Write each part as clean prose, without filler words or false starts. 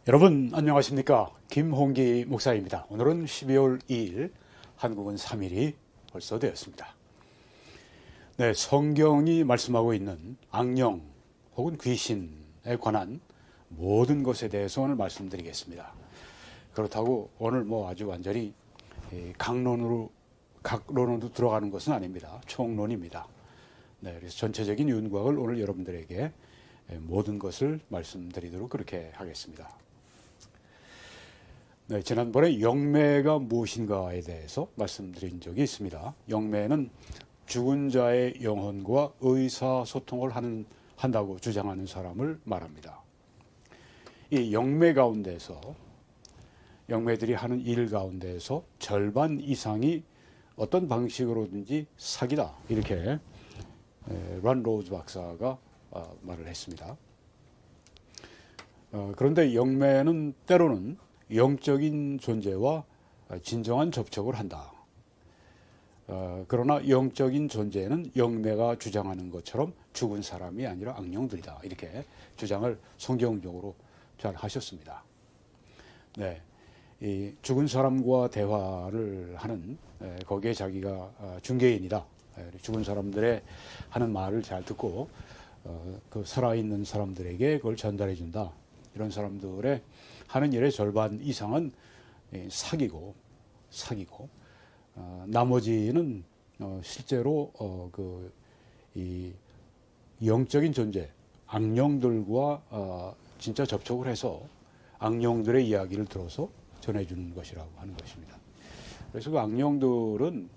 여러분 안녕하십니까? 김홍기 목사입니다. 오늘은 12월 2일, 한국은 3일이 벌써 되었습니다. 네, 성경이 말씀하고 있는 악령 혹은 귀신에 관한 모든 것에 대해서 오늘 말씀드리겠습니다. 그렇다고 오늘 아주 완전히 각론으로 들어가는 것은 아닙니다. 총론입니다. 네, 그래서 전체적인 윤곽을 오늘 여러분들에게 모든 것을 말씀드리도록 그렇게 하겠습니다. 네, 지난번에 영매가 무엇인가에 대해서 말씀드린 적이 있습니다. 영매는 죽은 자의 영혼과 의사소통을 한다고 주장하는 사람을 말합니다. 이 영매 가운데서 영매들이 하는 일 가운데서 절반 이상이 어떤 방식으로든지 사기다, 이렇게 란 로즈 박사가 말을 했습니다. 그런데 영매는 때로는 영적인 존재와 진정한 접촉을 한다. 그러나 영적인 존재는 영매가 주장하는 것처럼 죽은 사람이 아니라 악령들이다, 이렇게 주장을 성경적으로 잘 하셨습니다. 네, 이 죽은 사람과 대화를 하는, 거기에 자기가 중개인이다. 죽은 사람들의 하는 말을 잘 듣고 그 살아있는 사람들에게 그걸 전달해 준다. 이런 사람들의 하는 일의 절반 이상은 사기고 나머지는 실제로 이 영적인 존재, 악령들과 진짜 접촉을 해서 악령들의 이야기를 들어서 전해주는 것이라고 하는 것입니다. 그래서 그 악령들은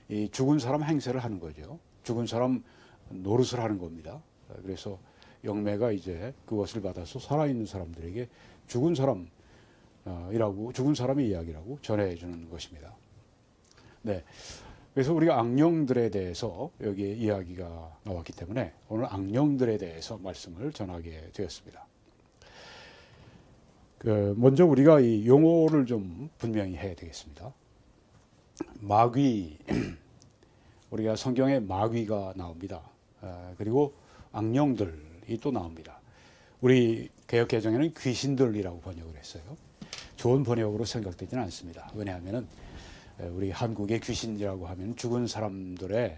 이 죽은 사람 행세를 하는 거죠. 죽은 사람 노릇을 하는 겁니다. 그래서 영매가 이제 그것을 받아서 살아있는 사람들에게 죽은 사람의 이야기라고 전해주는 것입니다. 네, 그래서 우리가 악령들에 대해서 여기에 이야기가 나왔기 때문에 오늘 악령들에 대해서 말씀을 전하게 되었습니다. 먼저 우리가 이 용어를 좀 분명히 해야 되겠습니다. 마귀, 우리가 성경에 마귀가 나옵니다. 그리고 악령들이 또 나옵니다. 우리 개역개정에는 귀신들이라고 번역을 했어요. 좋은 번역으로 생각되지는 않습니다. 왜냐하면 우리 한국의 귀신이라고 하면 죽은 사람들의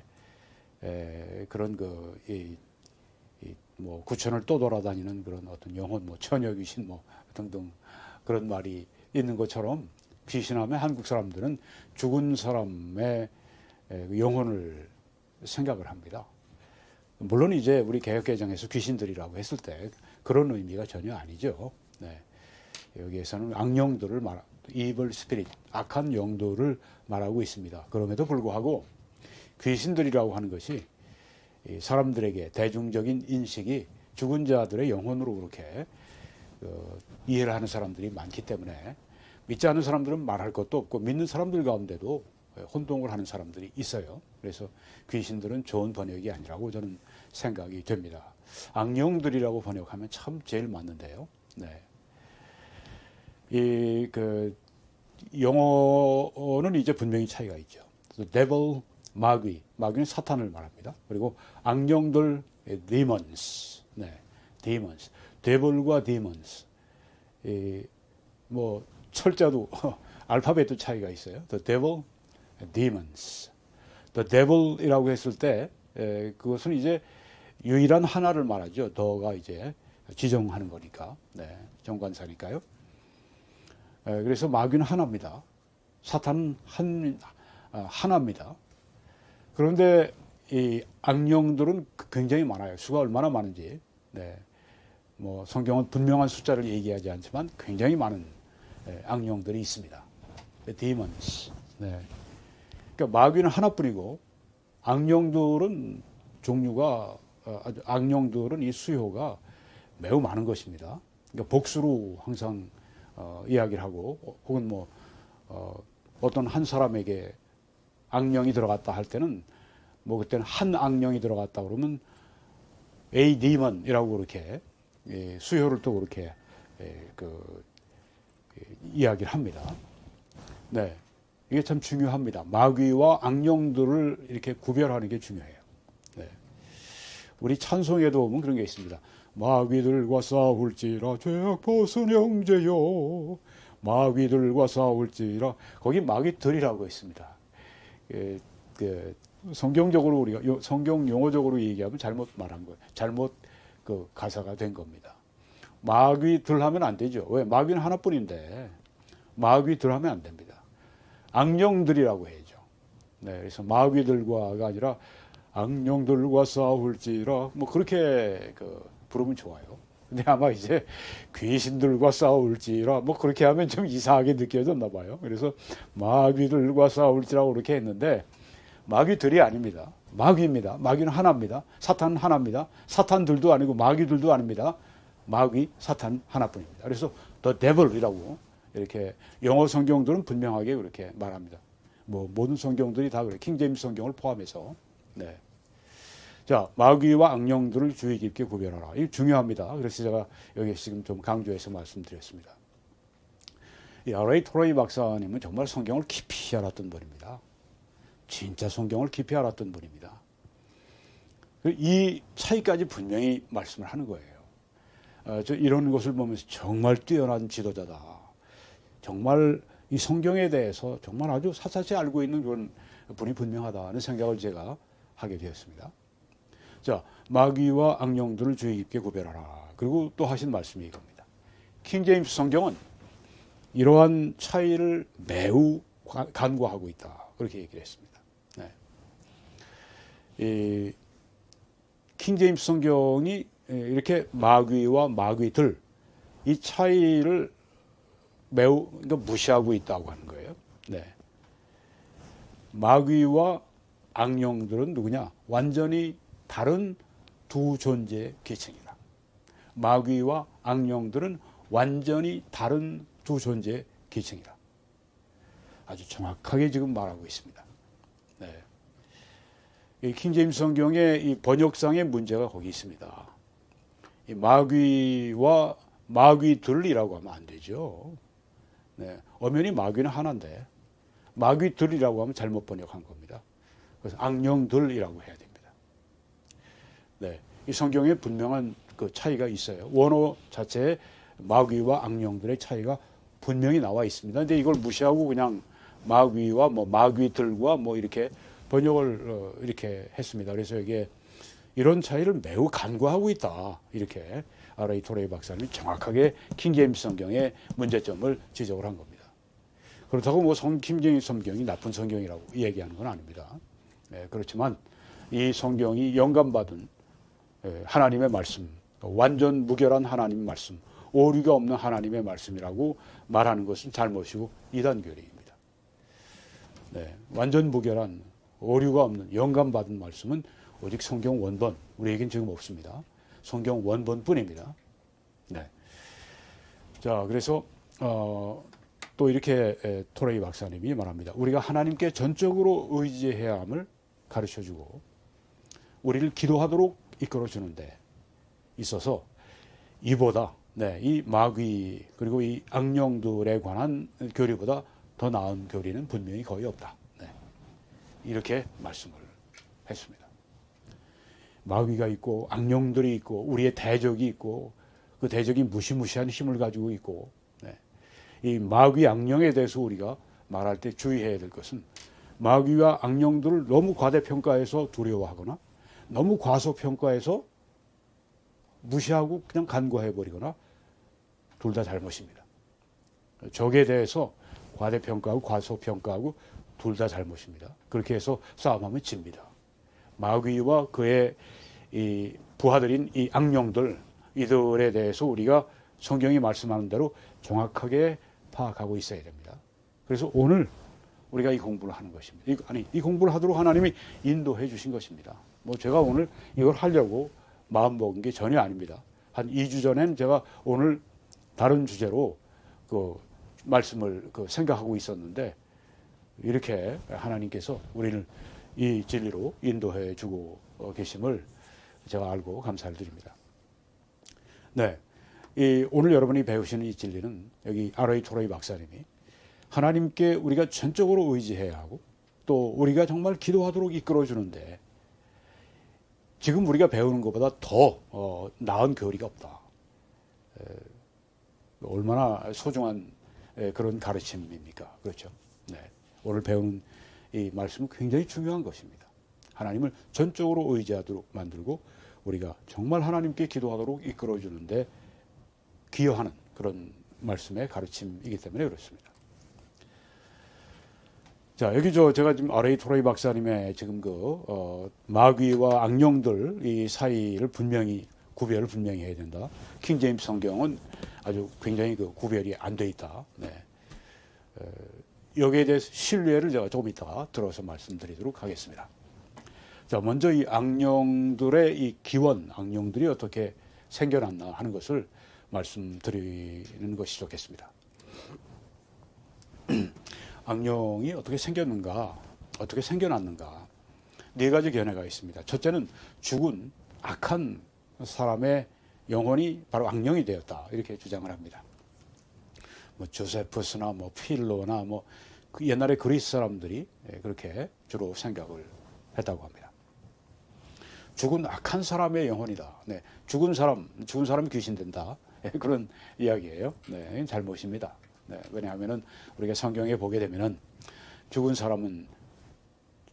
그런 구천을 떠돌아다니는 그런 어떤 영혼, 처녀 귀신 등등 그런 말이 있는 것처럼, 귀신하면 한국 사람들은 죽은 사람의 영혼을 생각을 합니다. 물론 이제 우리 개역개정에서 귀신들이라고 했을 때 그런 의미가 전혀 아니죠. 네. 여기에서는 악령들을 evil spirit, 악한 영들을 말하고 있습니다. 그럼에도 불구하고 귀신들이라고 하는 것이 사람들에게 대중적인 인식이 죽은 자들의 영혼으로 그렇게 이해를 하는 사람들이 많기 때문에 믿지 않는 사람들은 말할 것도 없고 믿는 사람들 가운데도 혼동을 하는 사람들이 있어요. 그래서 귀신들은 좋은 번역이 아니라고 저는 생각이 됩니다. 악령들이라고 번역하면 참 제일 맞는데요. 네. 영어는 이제 분명히 차이가 있죠. devil, 마귀는 사탄을 말합니다. 그리고 악령들, demons, 네, demons, devil과 demons. 철자도 알파벳도 차이가 있어요. The devil, demons. The devil이라고 했을 때 그것은 이제 유일한 하나를 말하죠. 더가 이제 지정하는 거니까, 네, 정관사니까요. 그래서 마귀는 하나입니다. 사탄은 하나입니다. 그런데 이 악령들은 굉장히 많아요. 수가 얼마나 많은지, 네, 성경은 분명한 숫자를 얘기하지 않지만 굉장히 많은 악령들이 있습니다. demons. 네. 그러니까 마귀는 하나뿐이고 악령들은 악령들은 이 수요가 매우 많은 것입니다. 그러니까 복수로 항상 이야기를 하고, 혹은 어떤 한 사람에게 악령이 들어갔다 할 때는 그때는 한 악령이 들어갔다 그러면 A demon이라고 그렇게 수요를 또 그렇게 이야기를 합니다. 네, 이게 참 중요합니다. 마귀와 악령들을 이렇게 구별하는 게 중요해요. 네. 우리 찬송에도 보면 그런 게 있습니다. 마귀들과 싸울지라 죄악 벗은 형제여 마귀들과 싸울지라 거기 마귀들이라고 있습니다. 성경적으로 우리가 성경 용어적으로 얘기하면 잘못 말한 거예요. 잘못 그 가사가 된 겁니다. 마귀들 하면 안 되죠. 왜? 마귀는 하나뿐인데 마귀들 하면 안 됩니다. 악령들이라고 해야죠. 네, 그래서 마귀들과가 아니라 악령들과 싸울지라 뭐 그렇게 부르면 좋아요. 근데 아마 이제 귀신들과 싸울지라 뭐 그렇게 하면 좀 이상하게 느껴졌나 봐요. 그래서 마귀들과 싸울지라고 그렇게 했는데 마귀들이 아닙니다. 마귀입니다. 마귀는 하나입니다. 사탄은 하나입니다. 사탄들도 아니고 마귀들도 아닙니다. 마귀, 사탄 하나뿐입니다. 그래서 the devil이라고 이렇게 영어 성경들은 분명하게 그렇게 말합니다. 뭐 모든 성경들이 다 그래. 킹제임스 성경을 포함해서. 네. 자, 마귀와 악령들을 주의 깊게 구별하라. 이거 중요합니다. 그래서 제가 여기 지금 좀 강조해서 말씀드렸습니다. 이 R.A. 토레이 박사님은 정말 성경을 깊이 알았던 분입니다. 진짜 성경을 깊이 알았던 분입니다. 이 차이까지 분명히 말씀을 하는 거예요. 저 이런 것을 보면서 정말 뛰어난 지도자다. 정말 이 성경에 대해서 정말 아주 사사시 알고 있는 그런 분이 분명하다는 생각을 제가 하게 되었습니다. 자, 마귀와 악령들을 주의 깊게 구별하라. 그리고 또 하신 말씀이 이겁니다. 킹제임스 성경은 이러한 차이를 매우 간과하고 있다. 그렇게 얘기를 했습니다. 네. 이 킹제임스 성경이 이렇게 마귀와 마귀들 이 차이를 매우 무시하고 있다고 하는 거예요. 네. 마귀와 악령들은 누구냐? 완전히 다른 두 존재의 계층이다. 마귀와 악령들은 완전히 다른 두 존재의 계층이다. 아주 정확하게 지금 말하고 있습니다. 네. 이 킹제임스 성경의 이 번역상의 문제가 거기 있습니다. 이 마귀와 마귀들이라고 하면 안 되죠. 네. 엄연히 마귀는 하나인데 마귀들이라고 하면 잘못 번역한 겁니다. 그래서 악령들이라고 해야 됩니다. 네, 이 성경에 분명한 그 차이가 있어요. 원어 자체에 마귀와 악령들의 차이가 분명히 나와 있습니다. 근데 이걸 무시하고 그냥 마귀와 뭐 마귀들과 뭐 이렇게 번역을 이렇게 했습니다. 그래서 이게 이런 차이를 매우 간과하고 있다. 이렇게 R.A. 토레이 박사님이 정확하게 킹제임스 성경의 문제점을 지적을 한 겁니다. 그렇다고 뭐 킹제임스 성경이 나쁜 성경이라고 얘기하는 건 아닙니다. 네, 그렇지만 이 성경이 영감받은 하나님의 말씀, 완전 무결한 하나님의 말씀, 오류가 없는 하나님의 말씀이라고 말하는 것은 잘못이고 이단교리입니다. 네, 완전 무결한 오류가 없는 영감받은 말씀은 오직 성경 원본, 우리에겐 지금 없습니다. 성경 원본뿐입니다. 네. 자, 그래서 또 이렇게 토레이 박사님이 말합니다. 우리가 하나님께 전적으로 의지해야 함을 가르쳐주고 우리를 기도하도록 이끌어주는데 있어서 이보다 이 마귀 그리고 이 악령들에 관한 교리보다 더 나은 교리는 분명히 거의 없다. 네. 이렇게 말씀을 했습니다. 마귀가 있고 악령들이 있고 우리의 대적이 있고 그 대적이 무시무시한 힘을 가지고 있고 이 마귀 악령에 대해서 우리가 말할 때 주의해야 될 것은 마귀와 악령들을 너무 과대평가해서 두려워하거나 너무 과소평가해서 무시하고 그냥 간과해버리거나 둘 다 잘못입니다. 적에 대해서 과대평가하고 과소평가하고 둘 다 잘못입니다. 그렇게 해서 싸움하면 집니다. 마귀와 그의 이 부하들인 이 악령들 이들에 대해서 우리가 성경이 말씀하는 대로 정확하게 파악하고 있어야 됩니다. 그래서 오늘 우리가 이 공부를 하는 것입니다. 이 공부를 하도록 하나님이 인도해 주신 것입니다. 뭐 제가 오늘 이걸 하려고 마음먹은 게 전혀 아닙니다. 한 2주 전엔 제가 오늘 다른 주제로 그 말씀을 생각하고 있었는데 이렇게 하나님께서 우리를 이 진리로 인도해 주고 계심을 제가 알고 감사를 드립니다. 네. 오늘 여러분이 배우시는 이 진리는 여기 R.A. 토레이 박사님이 하나님께 우리가 전적으로 의지해야 하고 또 우리가 정말 기도하도록 이끌어주는데 지금 우리가 배우는 것보다 더 나은 교리가 없다. 얼마나 소중한 그런 가르침입니까? 그렇죠. 네. 오늘 배우는 이 말씀은 굉장히 중요한 것입니다. 하나님을 전적으로 의지하도록 만들고 우리가 정말 하나님께 기도하도록 이끌어주는데 기여하는 그런 말씀의 가르침이기 때문에 그렇습니다. 자, 여기 제가 지금 R.A. 토레이 박사님의 지금 마귀와 악령들 이 사이를 구별을 분명히 해야 된다. 킹 제임스 성경은 아주 굉장히 구별이 안 돼 있다. 네. 여기에 대해서 신뢰를 제가 조금 이따가 들어서 말씀드리도록 하겠습니다. 자, 먼저 이 악령들의 이 기원, 악령들이 어떻게 생겨났나 하는 것을 말씀드리는 것이 좋겠습니다. 악령이 어떻게 생겼는가, 어떻게 생겨났는가, 네 가지 견해가 있습니다. 첫째는 죽은 악한 사람의 영혼이 바로 악령이 되었다, 이렇게 주장을 합니다. 뭐 조세푸스나 뭐 필로나 그 옛날에 그리스 사람들이 그렇게 주로 생각을 했다고 합니다. 죽은 악한 사람의 영혼이다. 네, 죽은 사람이 귀신 된다. 그런 이야기예요. 네, 잘못입니다. 네, 왜냐하면은 우리가 성경에 보게 되면은 죽은 사람은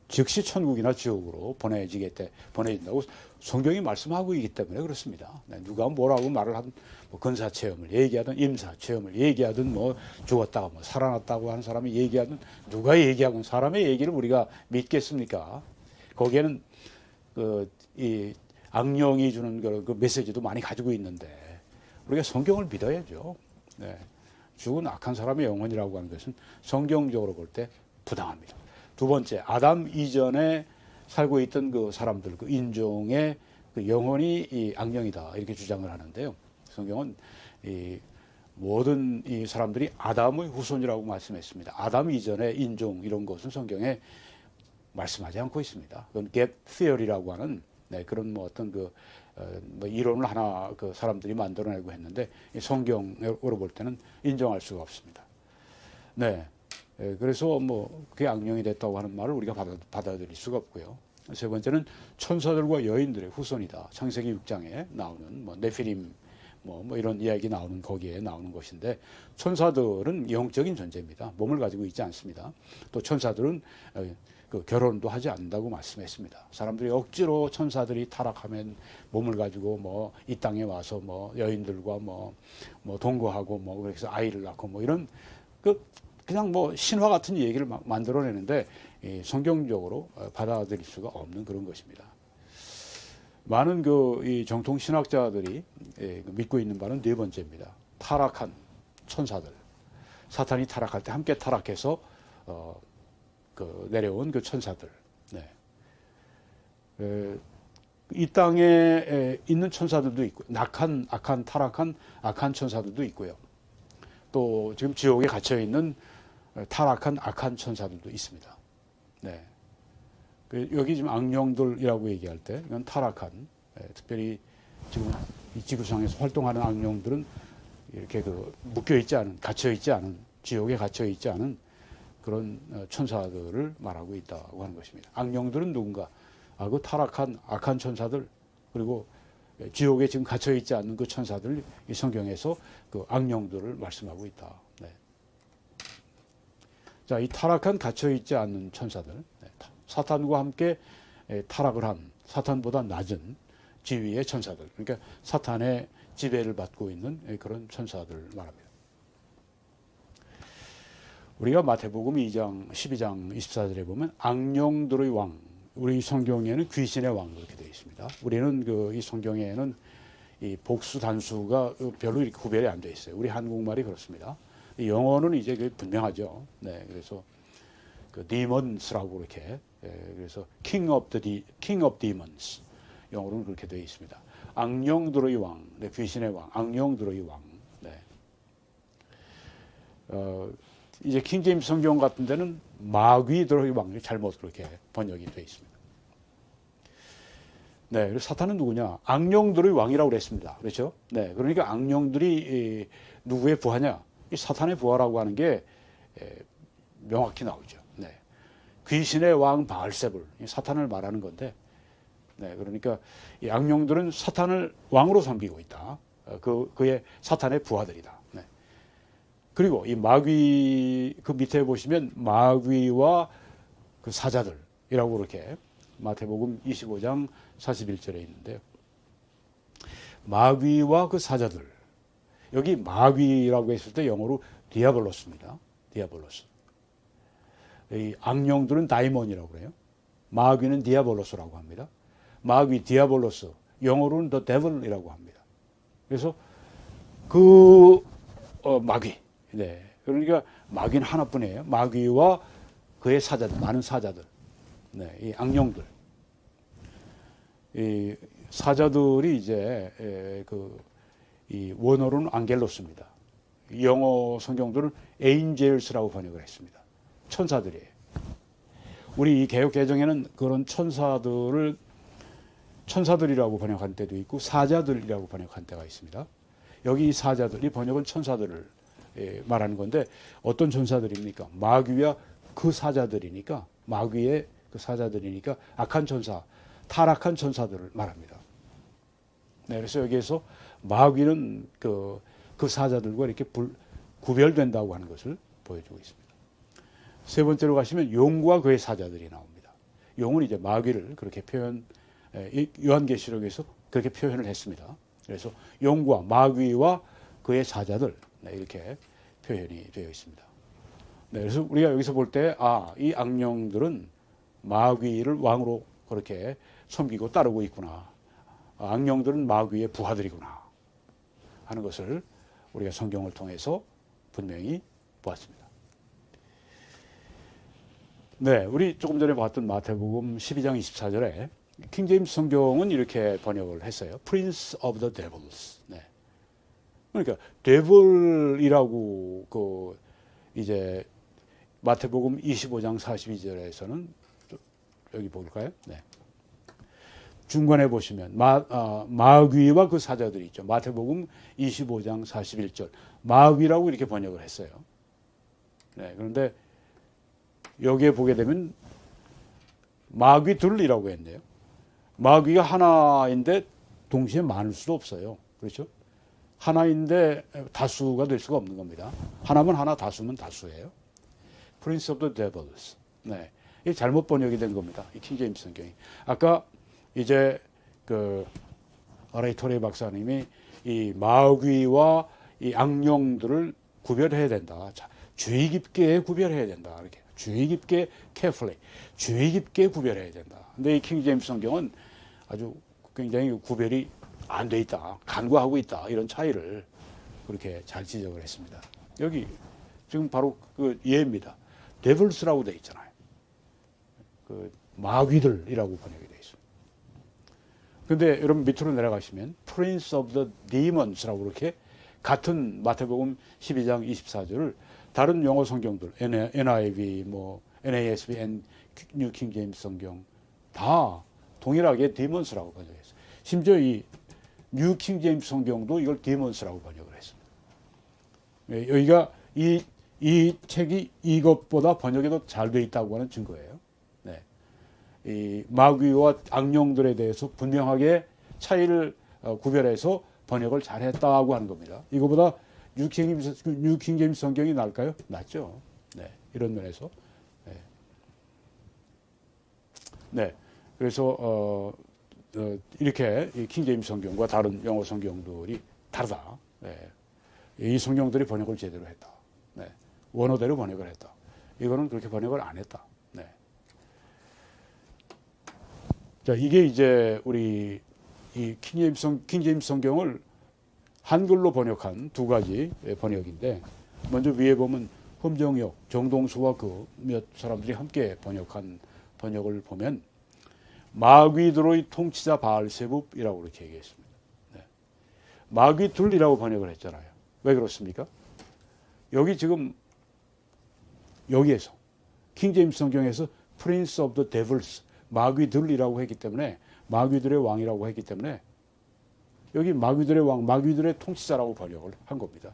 즉시 천국이나 지옥으로 보내진다고 성경이 말씀하고 있기 때문에 그렇습니다. 네, 누가 뭐라고 말을 하든 뭐 근사 체험을 얘기하든 임사 체험을 얘기하든 뭐 죽었다가 뭐 살아났다고 하는 사람이 얘기하든 누가 얘기하건 사람의 얘기를 우리가 믿겠습니까? 거기에는 이 악령이 주는 그 메시지도 많이 가지고 있는데 우리가 성경을 믿어야죠. 네. 죽은 악한 사람의 영혼이라고 하는 것은 성경적으로 볼 때 부당합니다. 두 번째, 아담 이전에 살고 있던 그 사람들, 그 인종의 그 영혼이 이 악령이다, 이렇게 주장을 하는데요. 성경은 이 모든 이 사람들이 아담의 후손이라고 말씀했습니다. 아담 이전의 인종 이런 것은 성경에 말씀하지 않고 있습니다. 그건 갭 티어리라고 하는 그런 뭐 어떤 뭐 이론을 하나 그 사람들이 만들어내고 했는데 성경으로 볼 때는 인정할 수가 없습니다. 네, 그래서 뭐 그게 악령이 됐다고 하는 말을 우리가 받아들일 수가 없고요. 세 번째는 천사들과 여인들의 후손이다. 창세기 6장에 나오는 뭐 네피림 뭐 이런 이야기 나오는 거기에 나오는 것인데 천사들은 영적인 존재입니다. 몸을 가지고 있지 않습니다. 또 천사들은 그 결혼도 하지 않는다고 말씀했습니다. 사람들이 억지로 천사들이 타락하면 몸을 가지고 뭐 이 땅에 와서 뭐 여인들과 뭐 동거하고 뭐 그래서 아이를 낳고 뭐 이런 그냥 뭐 신화 같은 얘기를 막 만들어내는데 성경적으로 받아들일 수가 없는 그런 것입니다. 많은 이 정통 신학자들이 믿고 있는 바는 네 번째입니다. 타락한 천사들, 사탄이 타락할 때 함께 타락해서 내려온 그 천사들. 네. 이 땅에 있는 천사들도 있고, 타락한 악한 천사들도 있고요. 또 지금 지옥에 갇혀 있는 타락한 악한 천사들도 있습니다. 네. 여기 지금 악령들이라고 얘기할 때 이건 타락한, 특별히 지금 이 지구상에서 활동하는 악령들은 이렇게 묶여 있지 않은, 갇혀 있지 않은, 지옥에 갇혀 있지 않은 그런 천사들을 말하고 있다고 하는 것입니다. 악령들은 누군가? 그 타락한 악한 천사들, 그리고 지옥에 지금 갇혀 있지 않는 그 천사들, 이 성경에서 그 악령들을 말씀하고 있다. 네. 자, 이 타락한 갇혀 있지 않는 천사들, 사탄과 함께 타락을 한 사탄보다 낮은 지위의 천사들, 그러니까 사탄의 지배를 받고 있는 그런 천사들 말합니다. 우리가 마태복음 2장 12장 24절에 보면 악령들의 왕, 우리 성경에는 귀신의 왕 그렇게 되어 있습니다. 우리는 이 성경에는 이 복수 단수가 별로 이렇게 구별이 안 되어 있어요. 우리 한국말이 그렇습니다. 영어는 이제 분명하죠. 네, 그래서 demons라고 이렇게, 그래서 king of demons, 영어로는 그렇게 되어 있습니다. 악령들의 왕, 네, 귀신의 왕, 악령들의 왕. 네. 이제 킹 제임스 성경 같은 데는 마귀들의 왕이 잘못 그렇게 번역이 되어 있습니다. 네, 그래서 사탄은 누구냐? 악령들의 왕이라고 그랬습니다. 그렇죠? 네, 그러니까 악령들이 누구의 부하냐? 이 사탄의 부하라고 하는 게 명확히 나오죠. 네, 귀신의 왕 바알세불, 사탄을 말하는 건데 네, 그러니까 이 악령들은 사탄을 왕으로 섬기고 있다. 그의 사탄의 부하들이다. 네. 그리고 이 마귀 그 밑에 보시면 마귀와 그 사자들이라고 그렇게 마태복음 25장 41절에 있는데요. 마귀와 그 사자들. 여기 마귀라고 했을 때 영어로 디아볼로스입니다. 디아볼로스. 이 악령들은 다이몬이라고 그래요. 마귀는 디아볼로스라고 합니다. 마귀 디아볼로스. 영어로는 the devil이라고 합니다. 그래서 그 마귀. 네. 그러니까 마귀는 하나뿐이에요. 마귀와 그의 사자들, 많은 사자들. 네. 이 악령들. 이 사자들이 이제 이 원어로는 안겔로스입니다. 영어 성경들은 에인젤스라고 번역을 했습니다. 천사들이에요. 우리 이 개역 개정에는 그런 천사들이라고 번역한 때도 있고 사자들이라고 번역한 때가 있습니다. 여기 이 사자들이 번역은 천사들을 말하는 건데 어떤 천사들입니까? 마귀와 그 사자들이니까 마귀의 그 사자들이니까 악한 천사, 타락한 천사들을 말합니다. 네, 그래서 여기에서 마귀는 그 사자들과 이렇게 구별된다고 하는 것을 보여주고 있습니다. 세 번째로 가시면 용과 그의 사자들이 나옵니다. 용은 이제 마귀를 그렇게 요한계시록에서 그렇게 표현을 했습니다. 그래서 용과 마귀와 그의 사자들 네, 이렇게 표현이 되어 있습니다. 네, 그래서 우리가 여기서 볼 때 이 악령들은 마귀를 왕으로 그렇게 섬기고 따르고 있구나. 악령들은 마귀의 부하들이구나 하는 것을 우리가 성경을 통해서 분명히 보았습니다. 네, 우리 조금 전에 봤던 마태복음 12장 24절에 킹제임스 성경은 이렇게 번역을 했어요. Prince of the Devils. 네. 그러니까 devil이라고 이제 마태복음 25장 42절에서는 여기 볼까요? 네. 중간에 보시면 마귀와 그 사자들이 있죠. 마태복음 25장 41절 마귀라고 이렇게 번역을 했어요. 네, 그런데 여기에 보게 되면 마귀들이라고 했네요. 마귀가 하나인데 동시에 많을 수도 없어요. 그렇죠? 하나인데 다수가 될 수가 없는 겁니다. 하나면 하나, 다수면 다수예요. Prince of the Devils. 네, 이게 잘못 번역이 된 겁니다. 이 킹제임스 성경이. 아까 이제 R.A. 토레이 박사님이 이 마귀와 이 악령들을 구별해야 된다. 자, 주의 깊게 구별해야 된다. 이렇게 주의 깊게 carefully, 주의 깊게 구별해야 된다. 근데 이 킹제임스 성경은 아주 굉장히 구별이 안 돼 있다, 간과하고 있다 이런 차이를 그렇게 잘 지적을 했습니다. 여기 지금 바로 그 예입니다. 데블스라고 돼 있잖아요. 그 마귀들이라고 번역이 돼 있습니다. 근데 여러분 밑으로 내려가시면 Prince of the Demons라고 그렇게 같은 마태복음 12장 24절을 다른 영어 성경들 NIV, NASB, 뉴 킹 제임스 성경 다 동일하게 Demons라고 번역했어요. 심지어 이 뉴 킹 제임스 성경도 이걸 Demons라고 번역을 했습니다. 여기가 이 책이 이것보다 번역이 더 잘 돼 있다고 하는 증거예요. 네. 이 마귀와 악령들에 대해서 분명하게 차이를 구별해서 번역을 잘했다고 하는 겁니다. 이거보다 뉴 킹 제임스 성경이 나을까요? 낫죠. 네. 이런 면에서. 네. 네. 그래서 이렇게 이 킹 제임스 성경과 다른 영어 성경들이 다르다. 네. 이 성경들이 번역을 제대로 했다. 네. 원어대로 번역을 했다. 이거는 그렇게 번역을 안 했다. 네. 자, 이게 이제 우리 이 킹 제임스 성경을 한글로 번역한 두 가지 번역인데, 먼저 위에 보면 험정역, 정동수와 그 몇 사람들이 함께 번역한 번역을 보면 마귀들의 통치자 바알세붑이라고 그렇게 얘기했습니다. 네. 마귀들이라고 번역을 했잖아요. 왜 그렇습니까? 여기 지금 여기에서 킹 제임스 성경에서 Prince of the Devils, 마귀들이라고 했기 때문에, 마귀들의 왕이라고 했기 때문에 여기 마귀들의 왕, 마귀들의 통치자라고 번역을 한 겁니다.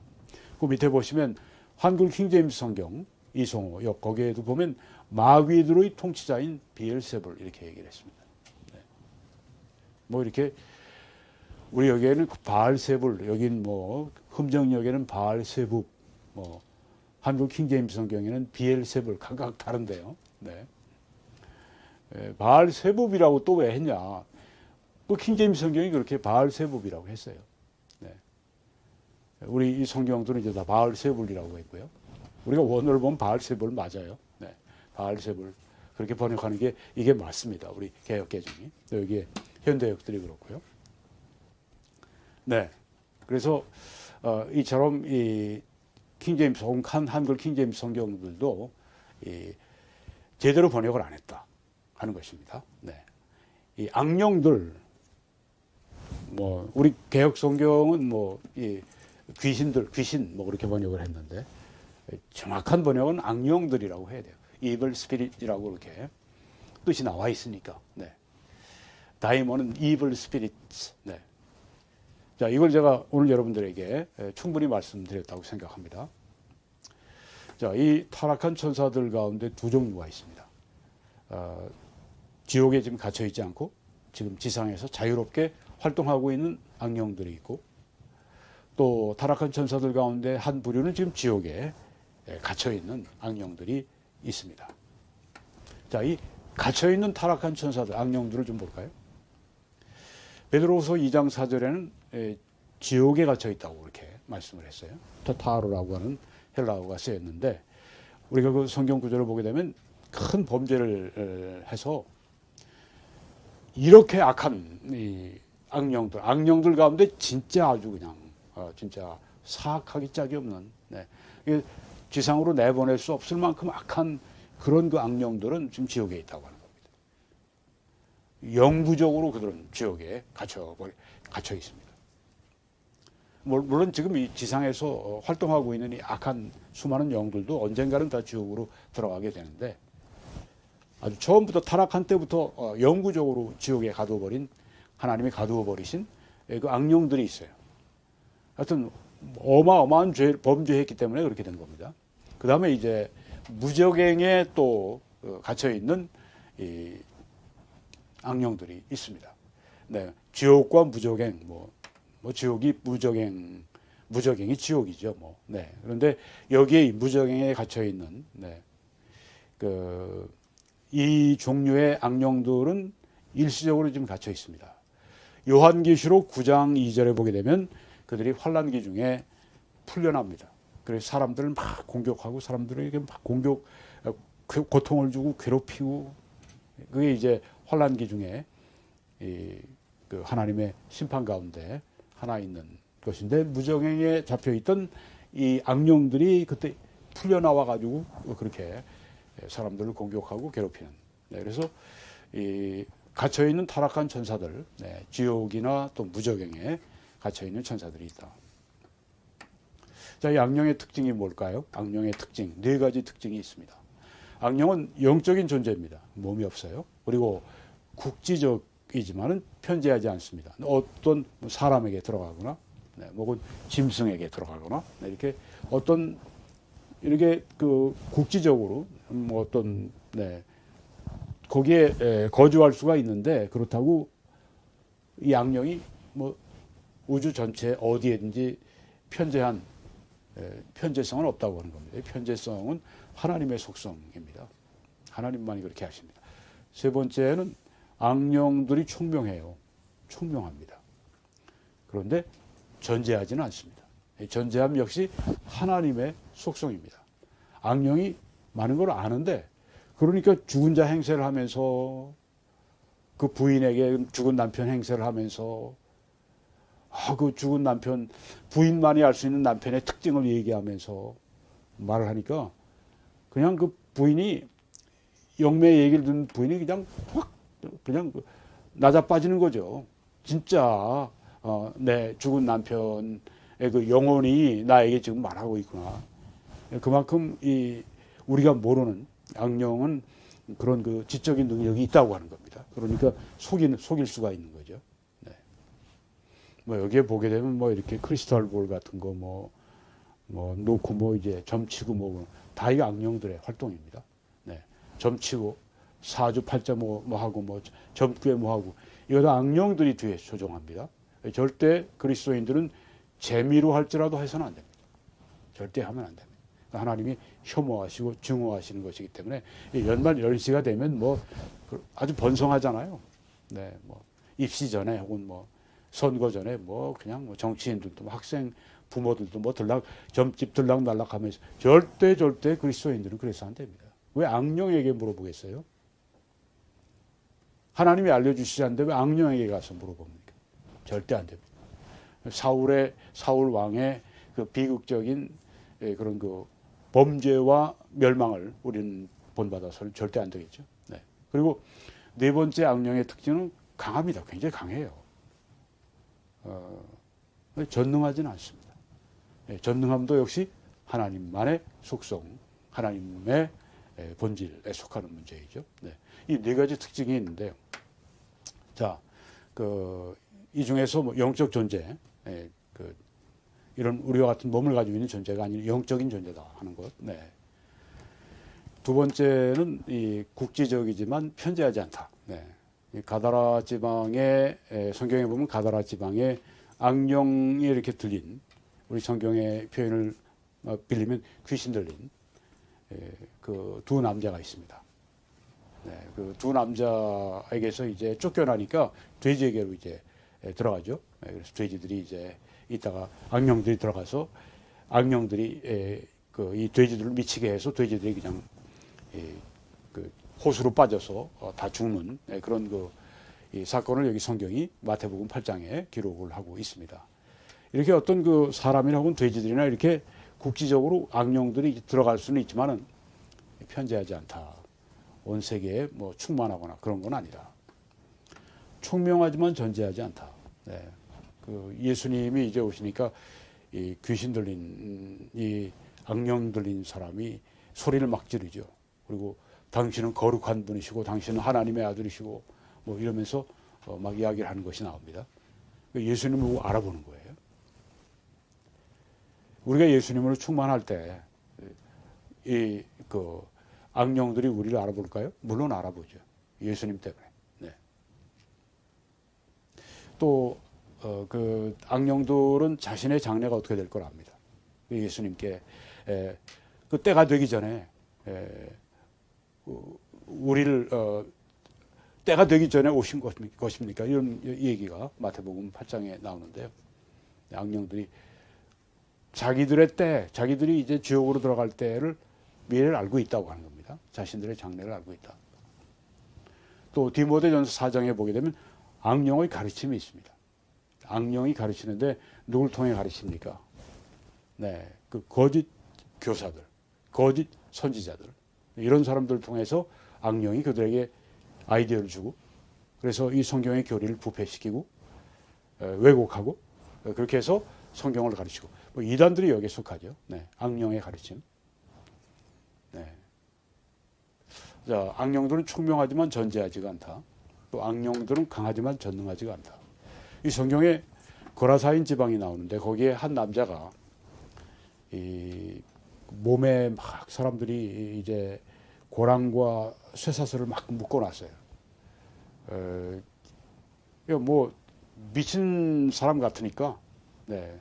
그 밑에 보시면 한글 킹 제임스 성경 이송호 역 거기에도 보면 마귀들의 통치자인 비엘세불 이렇게 얘기를 했습니다. 네. 뭐 이렇게 우리 여기에는 바알세불, 여긴 뭐 흠정역에는 바알세북, 뭐 한국 킹제임스 성경에는 비엘세불 각각 다른데요. 네. 바알세불이라고 또 왜 했냐? 그 킹제임스 성경이 그렇게 바알세불이라고 했어요. 네. 우리 이 성경들은 이제 다 바알세불이라고 했고요. 우리가 원어를 보면 바알세불 맞아요. 네. 바알세불 그렇게 번역하는 게 이게 맞습니다. 우리 개역 개정이. 여기에 현대역들이 그렇고요. 네. 그래서 이처럼 이 킹제임스 한글 킹제임스 성경들도 제대로 번역을 안 했다 하는 것입니다. 네. 이 악령들 뭐 우리 개역 성경은 뭐 이 귀신 뭐 그렇게 번역을 했는데 정확한 번역은 악령들이라고 해야 돼요. evil spirit이라고 그렇게 뜻이 나와 있으니까. 네. 다이몬은 evil spirits. 네. 자, 이걸 제가 오늘 여러분들에게 충분히 말씀드렸다고 생각합니다. 자, 이 타락한 천사들 가운데 두 종류가 있습니다. 지옥에 지금 갇혀 있지 않고 지금 지상에서 자유롭게 활동하고 있는 악령들이 있고, 또 타락한 천사들 가운데 한 부류는 지금 지옥에 갇혀 있는 악령들이 있습니다. 자, 이 갇혀 있는 타락한 천사들, 악령들을 좀 볼까요? 베드로후서 2장 4절에는 지옥에 갇혀 있다고 그렇게 말씀을 했어요. 타타로라고 하는 헬라어가 쓰였는데, 우리가 그 성경 구절을 보게 되면 큰 범죄를 해서 이렇게 악한 이 악령들 가운데 진짜 아주 그냥 진짜 사악하기 짝이 없는, 네. 지상으로 내보낼 수 없을 만큼 악한 그런 그 악령들은 지금 지옥에 있다고 하는 겁니다. 영구적으로 그들은 지옥에 갇혀 있습니다. 물론 지금 이 지상에서 활동하고 있는 이 악한 수많은 영들도 언젠가는 다 지옥으로 들어가게 되는데, 아주 처음부터 타락한 때부터 영구적으로 지옥에 가두어버린, 하나님이 가두어버리신 그 악령들이 있어요. 하여튼 어마어마한 범죄했기 때문에 그렇게 된 겁니다. 그 다음에 이제 무적행에 또 갇혀있는 이 악령들이 있습니다. 네, 지옥과 무적행, 뭐 지옥이 무적행이 지옥이죠. 뭐. 네. 그런데 여기에 무적행에 갇혀 있는, 네. 이 종류의 악령들은 일시적으로 지금 갇혀 있습니다. 요한계시록 9장 2절에 보게 되면 그들이 환난기 중에 풀려납니다. 그래서 사람들을 막 공격하고 사람들에게 막 고통을 주고 괴롭히고, 그게 이제 환난기 중에 그 하나님의 심판 가운데 하나 있는 것인데, 무정행에 잡혀 있던 이 악령들이 그때 풀려나와 가지고 그렇게 사람들을 공격하고 괴롭히는. 네, 그래서 이 갇혀 있는 타락한 천사들, 네, 지옥이나 또 무적행에 갇혀 있는 천사들이 있다. 자, 이 악령의 특징이 뭘까요? 악령의 특징, 네 가지 특징이 있습니다. 악령은 영적인 존재입니다. 몸이 없어요. 그리고 국지적이지만은 편재하지 않습니다. 어떤 사람에게 들어가거나, 네, 혹은 짐승에게 들어가거나, 네, 이렇게 어떤 이렇게 그 국지적으로 뭐 어떤, 네, 거기에 거주할 수가 있는데, 그렇다고 이 악령이 뭐 우주 전체 어디에든지 편재성은 없다고 하는 겁니다. 편재성은 하나님의 속성입니다. 하나님만이 그렇게 하십니다. 세 번째는 악령들이 총명해요. 총명합니다. 그런데 전제하지는 않습니다. 전제함 역시 하나님의 속성입니다. 악령이 많은 걸 아는데, 그러니까 죽은 자 행세를 하면서, 그 부인에게 죽은 남편 행세를 하면서, 그 죽은 남편, 부인만이 알 수 있는 남편의 특징을 얘기하면서 말을 하니까, 그냥 그 부인이, 영매 얘기를 듣는 부인이 그냥 확, 그냥 낮아빠지는 거죠. 진짜, 내 죽은 남편의 그 영혼이 나에게 지금 말하고 있구나. 그만큼 우리가 모르는 악령은 그런 그 지적인 능력이 있다고 하는 겁니다. 그러니까 속일 수가 있는 거죠. 네. 뭐 여기에 보게 되면 뭐 이렇게 크리스탈 볼 같은 거 뭐 놓고 뭐 이제 점치고 뭐 다 이게 악령들의 활동입니다. 네. 점치고 사주팔자 뭐 하고 뭐 점괘 뭐 하고, 이거 악령들이 뒤에 조종합니다. 절대 그리스도인들은 재미로 할지라도 해서는 안 됩니다. 절대 하면 안 됩니다. 하나님이 혐오하시고 증오하시는 것이기 때문에 연말 연시가 되면 뭐 아주 번성하잖아요. 네, 뭐 입시 전에 혹은 뭐 선거 전에 뭐 그냥 뭐 정치인들도 뭐 학생 부모들도 뭐 점집 들락날락 하면서 절대 그리스도인들은 그래서 안 됩니다. 왜 악령에게 물어보겠어요? 하나님이 알려주시지 않는데 왜 악령에게 가서 물어봅니까? 절대 안 됩니다. 사울 왕의 그 비극적인 그런 그 범죄와 멸망을 우리는 본받아서는 절대 안 되겠죠. 네. 그리고 네 번째 악령의 특징은 강합니다. 굉장히 강해요. 전능하지는 않습니다. 전능함도 역시 하나님만의 속성, 하나님의 본질에 속하는 문제이죠. 네. 이 네 가지 특징이 있는데요. 자, 이 중에서 뭐 영적 존재, 이런 우리와 같은 몸을 가지고 있는 존재가 아닌 영적인 존재다 하는 것. 네. 두 번째는 이 국지적이지만 편재하지 않다. 네. 이 가다라 지방에 성경에 보면 가다라 지방에 악령이 이렇게 들린, 우리 성경의 표현을 빌리면 귀신 들린 그 두 남자가 있습니다. 네, 그 두 남자에게서 이제 쫓겨나니까 돼지에게로 이제 들어가죠. 네, 그래서 돼지들이 이제 이따가 악령들이 들어가서 악령들이 이 돼지들을 미치게 해서 돼지들이 그냥 그 호수로 빠져서 다 죽는 그런 이 사건을 여기 성경이 마태복음 8장에 기록을 하고 있습니다. 이렇게 어떤 그 사람이나 혹은 돼지들이나 이렇게 국지적으로 악령들이 들어갈 수는 있지만은 편재하지 않다. 온 세계에 뭐 충만하거나 그런 건 아니다. 총명하지만 전재하지 않다. 네. 그 예수님이 이제 오시니까 이 귀신 들린 이 악령 들린 사람이 소리를 막 지르죠. 그리고 당신은 거룩한 분이시고 당신은 하나님의 아들이시고 뭐 이러면서 막 이야기를 하는 것이 나옵니다. 예수님을 보고 알아보는 거예요. 우리가 예수님을 충만할 때 악령들이 우리를 알아볼까요? 물론 알아보죠. 예수님 때문에. 네. 또 그 악령들은 자신의 장래가 어떻게 될 걸 압니다. 예수님께 그 때가 되기 전에 우리를 때가 되기 전에 오신 것입니까? 이런 얘기가 마태복음 8장에 나오는데요. 악령들이 자기들이 이제 지옥으로 들어갈 때를 미래를 알고 있다고 하는 겁니다. 자신들의 장래를 알고 있다. 또 디모데전서 4장에 보게 되면 악령의 가르침이 있습니다. 악령이 가르치는데 누굴 통해 가르칩니까? 네, 그 거짓 교사들, 거짓 선지자들, 이런 사람들을 통해서 악령이 그들에게 아이디어를 주고, 그래서 이 성경의 교리를 부패시키고 왜곡하고 그렇게 해서 성경을 가르치고, 뭐 이단들이 여기에 속하죠. 네, 악령의 가르침. 네. 자, 악령들은 총명하지만 전재하지가 않다. 또 악령들은 강하지만 전능하지가 않다. 이 성경에 고라사인 지방이 나오는데 거기에 한 남자가 이 몸에 막 사람들이 이제 고랑과 쇠사슬을 막 묶어놨어요. 뭐 미친 사람 같으니까, 네,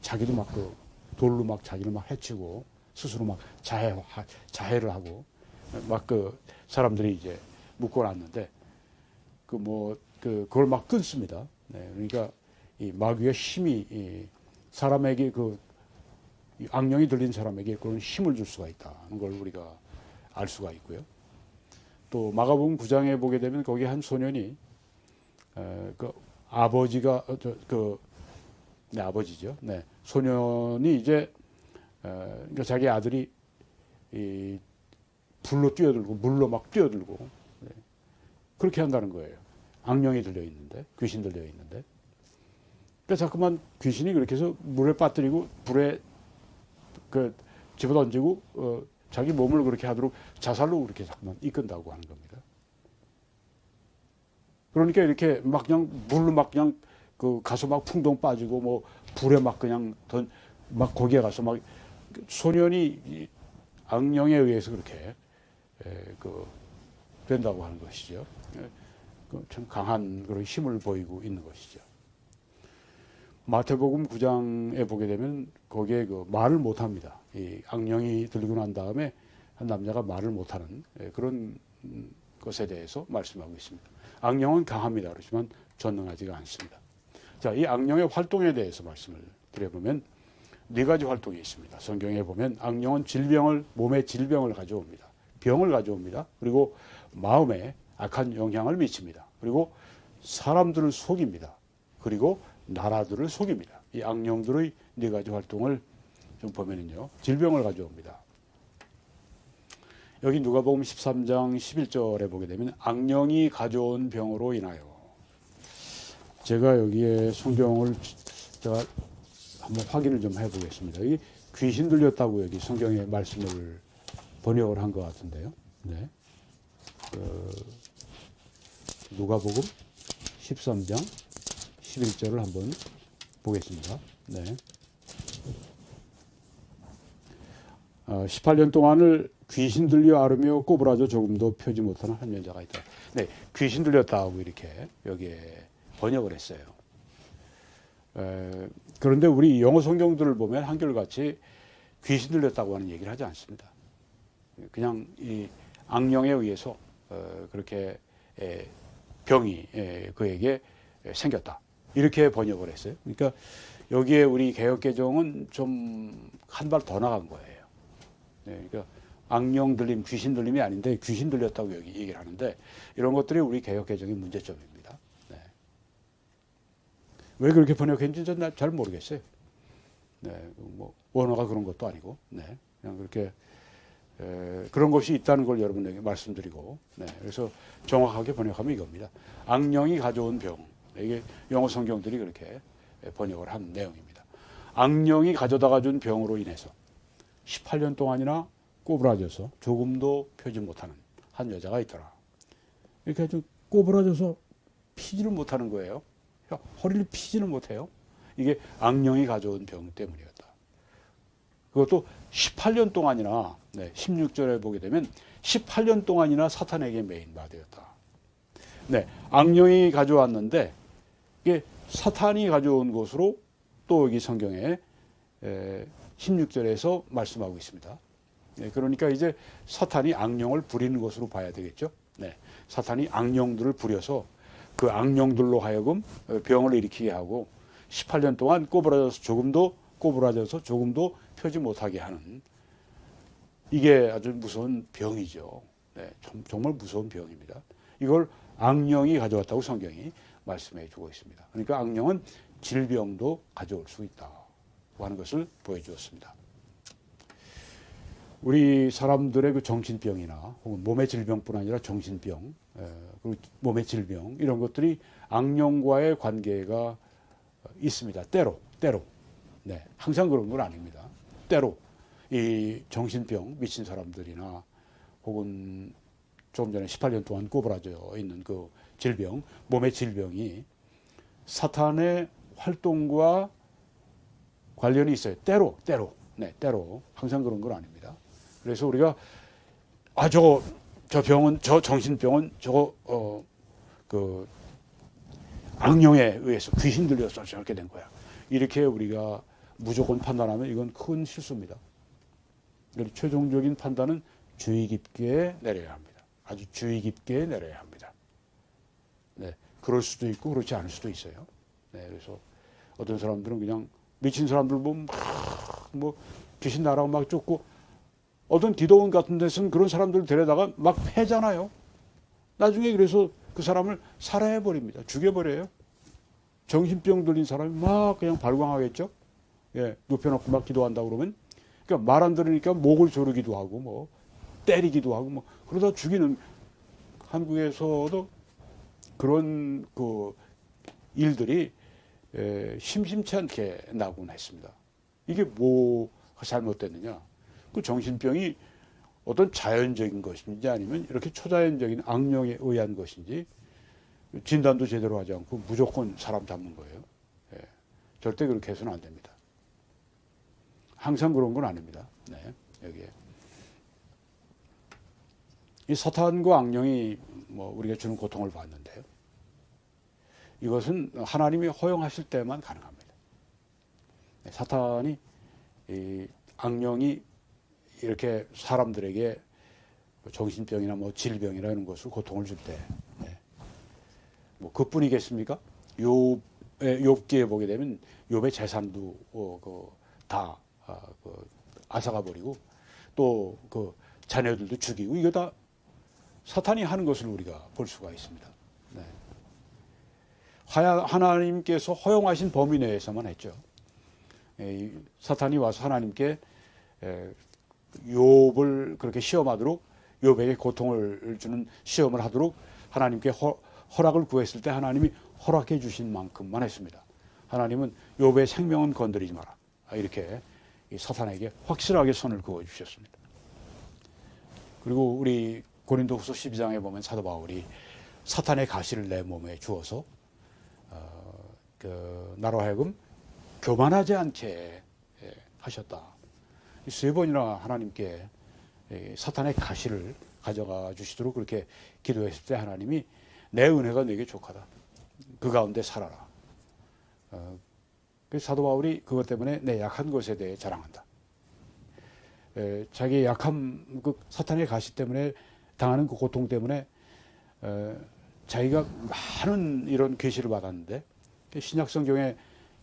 자기도 막 그 돌로 막 자기를 막 해치고 스스로 막 자해를 하고 막 그 사람들이 이제 묶어놨는데 그걸 막 끊습니다. 네, 그러니까 이 마귀의 힘이 사람에게 이 악령이 들린 사람에게 그런 힘을 줄 수가 있다는 걸 우리가 알 수가 있고요. 또 마가복음 9장에 보게 되면 거기 한 소년이 그 아버지가 네, 아버지죠. 네, 소년이 이제 그러니까 자기 아들이 이 불로 뛰어들고 물로 막 뛰어들고, 네, 그렇게 한다는 거예요. 악령이 들려 있는데, 귀신 들려 있는데. 그러니까 자꾸만 귀신이 그렇게 해서 물에 빠뜨리고 불에 집어던지고 자기 몸을 그렇게 하도록 자살로 그렇게 자꾸만 이끈다고 하는 겁니다. 그러니까 이렇게 막 그냥 물로 막 그냥 가서 막 풍덩 빠지고 뭐 불에 막 그냥 막 거기에 가서 막 소년이 악령에 의해서 그렇게 된다고 하는 것이죠. 참 강한 그런 힘을 보이고 있는 것이죠. 마태복음 9장에 보게 되면 거기에 그 말을 못합니다. 이 악령이 들리고 난 다음에 한 남자가 말을 못하는 그런 것에 대해서 말씀하고 있습니다. 악령은 강합니다. 그렇지만 전능하지가 않습니다. 자, 이 악령의 활동에 대해서 말씀을 드려보면 네 가지 활동이 있습니다. 성경에 보면 악령은 몸에 질병을 가져옵니다. 병을 가져옵니다. 그리고 마음에 악한 영향을 미칩니다. 그리고 사람들을 속입니다. 그리고 나라들을 속입니다. 이 악령들의 네 가지 활동을 좀 보면은요, 질병을 가져옵니다. 여기 누가복음 13장 11절에 보게 되면 악령이 가져온 병으로 인하여, 제가 여기에 성경을 제가 한번 확인을 좀 해보겠습니다. 여기 귀신 들렸다고 여기 성경의 말씀을 번역을 한 것 같은데요. 네. 누가복음 13장 11절을 한번 보겠습니다. 네. 18년 동안을 귀신 들려 앓으며 꼬부라져 조금도 펴지 못하는 한 여자가 있다. 네, 귀신 들렸다고 이렇게 여기에 번역을 했어요. 그런데 우리 영어 성경들을 보면 한결같이 귀신 들렸다고 하는 얘기를 하지 않습니다. 그냥 이 악령에 의해서 그렇게 병이 그에게 생겼다. 이렇게 번역을 했어요. 그러니까 여기에 우리 개역개정은 좀 한 발 더 나간 거예요. 네, 그러니까 악령 들림, 귀신 들림이 아닌데 귀신 들렸다고 여기 얘기를 하는데 이런 것들이 우리 개역개정의 문제점입니다. 네. 왜 그렇게 번역했는지 저는 잘 모르겠어요. 네, 뭐 원어가 그런 것도 아니고, 네, 그냥 그렇게 그런 것이 있다는 걸 여러분에게 말씀드리고, 네, 그래서 정확하게 번역하면 이겁니다. 악령이 가져온 병. 이게 영어 성경들이 그렇게 번역을 한 내용입니다. 악령이 가져다가 준 병으로 인해서 18년 동안이나 꼬부라져서 조금도 펴지 못하는 한 여자가 있더라. 이렇게 좀 꼬부라져서 피지를 못하는 거예요. 허리를 피지는 못해요. 이게 악령이 가져온 병 때문이었다. 그것도 18년 동안이나, 네, 16절에 보게 되면 18년 동안이나 사탄에게 메인 바되었다. 네, 악령이 가져왔는데 이게 사탄이 가져온 것으로 또 여기 성경에 16절에서 말씀하고 있습니다. 네, 그러니까 이제 사탄이 악령을 부리는 것으로 봐야 되겠죠. 네, 사탄이 악령들을 부려서 그 악령들로 하여금 병을 일으키게 하고 18년 동안 꼬부라져서 조금도 펴지 못하게 하는, 이게 아주 무서운 병이죠. 네, 정말 무서운 병입니다. 이걸 악령이 가져왔다고 성경이 말씀해 주고 있습니다. 그러니까 악령은 질병도 가져올 수 있다고 하는 것을 보여주었습니다. 우리 사람들의 그 정신병이나 혹은 몸의 질병뿐 아니라 정신병, 그리고 몸의 질병, 이런 것들이 악령과의 관계가 있습니다. 때로. 네, 항상 그런 건 아닙니다. 때로 이 정신병 미친 사람들이나 혹은 조금 전에 18년 동안 꼬부라져 있는 그 질병, 몸의 질병이 사탄의 활동과 관련이 있어요. 때로. 네, 때로. 항상 그런 건 아닙니다. 그래서 우리가 저 병은, 저 정신병은 그 악령에 의해서 귀신 들려서 저렇게 된 거야. 이렇게 우리가 무조건 판단하면 이건 큰 실수입니다. 최종적인 판단은 주의 깊게 내려야 합니다. 아주 주의 깊게 내려야 합니다. 네, 그럴 수도 있고 그렇지 않을 수도 있어요. 네, 그래서 어떤 사람들은 그냥 미친 사람들 보면 뭐 귀신 나라고 막 쫓고, 어떤 기도원 같은 데서는 그런 사람들 데려다가 막 패잖아요. 나중에 그래서 그 사람을 살해해버립니다. 죽여버려요. 정신병 들린 사람이 막 그냥 발광하겠죠. 예, 눕혀놓고 막 기도한다고 그러면, 그러니까 말 안 들으니까 목을 조르기도 하고 뭐 때리기도 하고 뭐 그러다 죽이는, 한국에서도 그런 그 일들이 심심치 않게 나곤 했습니다. 이게 뭐가 잘못됐느냐? 그 정신병이 어떤 자연적인 것인지 아니면 이렇게 초자연적인 악령에 의한 것인지 진단도 제대로 하지 않고 무조건 사람 잡는 거예요. 예, 절대 그렇게 해서는 안 됩니다. 항상 그런 건 아닙니다. 네, 여기에 이 사탄과 악령이 뭐 우리가 주는 고통을 받는데요. 이것은 하나님이 허용하실 때만 가능합니다. 사탄이, 이 악령이 이렇게 사람들에게 정신병이나 뭐 질병이나 이런 것을 고통을 줄 때, 뭐 그뿐이겠습니까? 욥기에 보게 되면 욥의 재산도 다 앗아가 버리고 또 그 자녀들도 죽이고, 이거 다 사탄이 하는 것을 우리가 볼 수가 있습니다. 네. 하나님께서 허용하신 범위 내에서만 했죠. 사탄이 와서 하나님께 욥을 그렇게 시험하도록, 욥에게 고통을 주는 시험을 하도록 하나님께 허락을 구했을 때 하나님이 허락해 주신 만큼만 했습니다. 하나님은 욥의 생명은 건드리지 마라, 이렇게 사탄에게 확실하게 선을 그어 주셨습니다. 그리고 우리 고린도후서 12장에 보면 사도 바울이 사탄의 가시를 내 몸에 주어서 나로 하여금 교만하지 않게 하셨다. 3번이나 하나님께 사탄의 가시를 가져가 주시도록 그렇게 기도했을 때 하나님이 내 은혜가 네게 족하다, 그 가운데 살아라. 그래서 사도 바울이 그것 때문에 내 약한 것에 대해 자랑한다. 자기의 약함, 그 사탄의 가시 때문에 당하는 그 고통 때문에 자기가 많은 이런 계시를 받았는데, 신약 성경에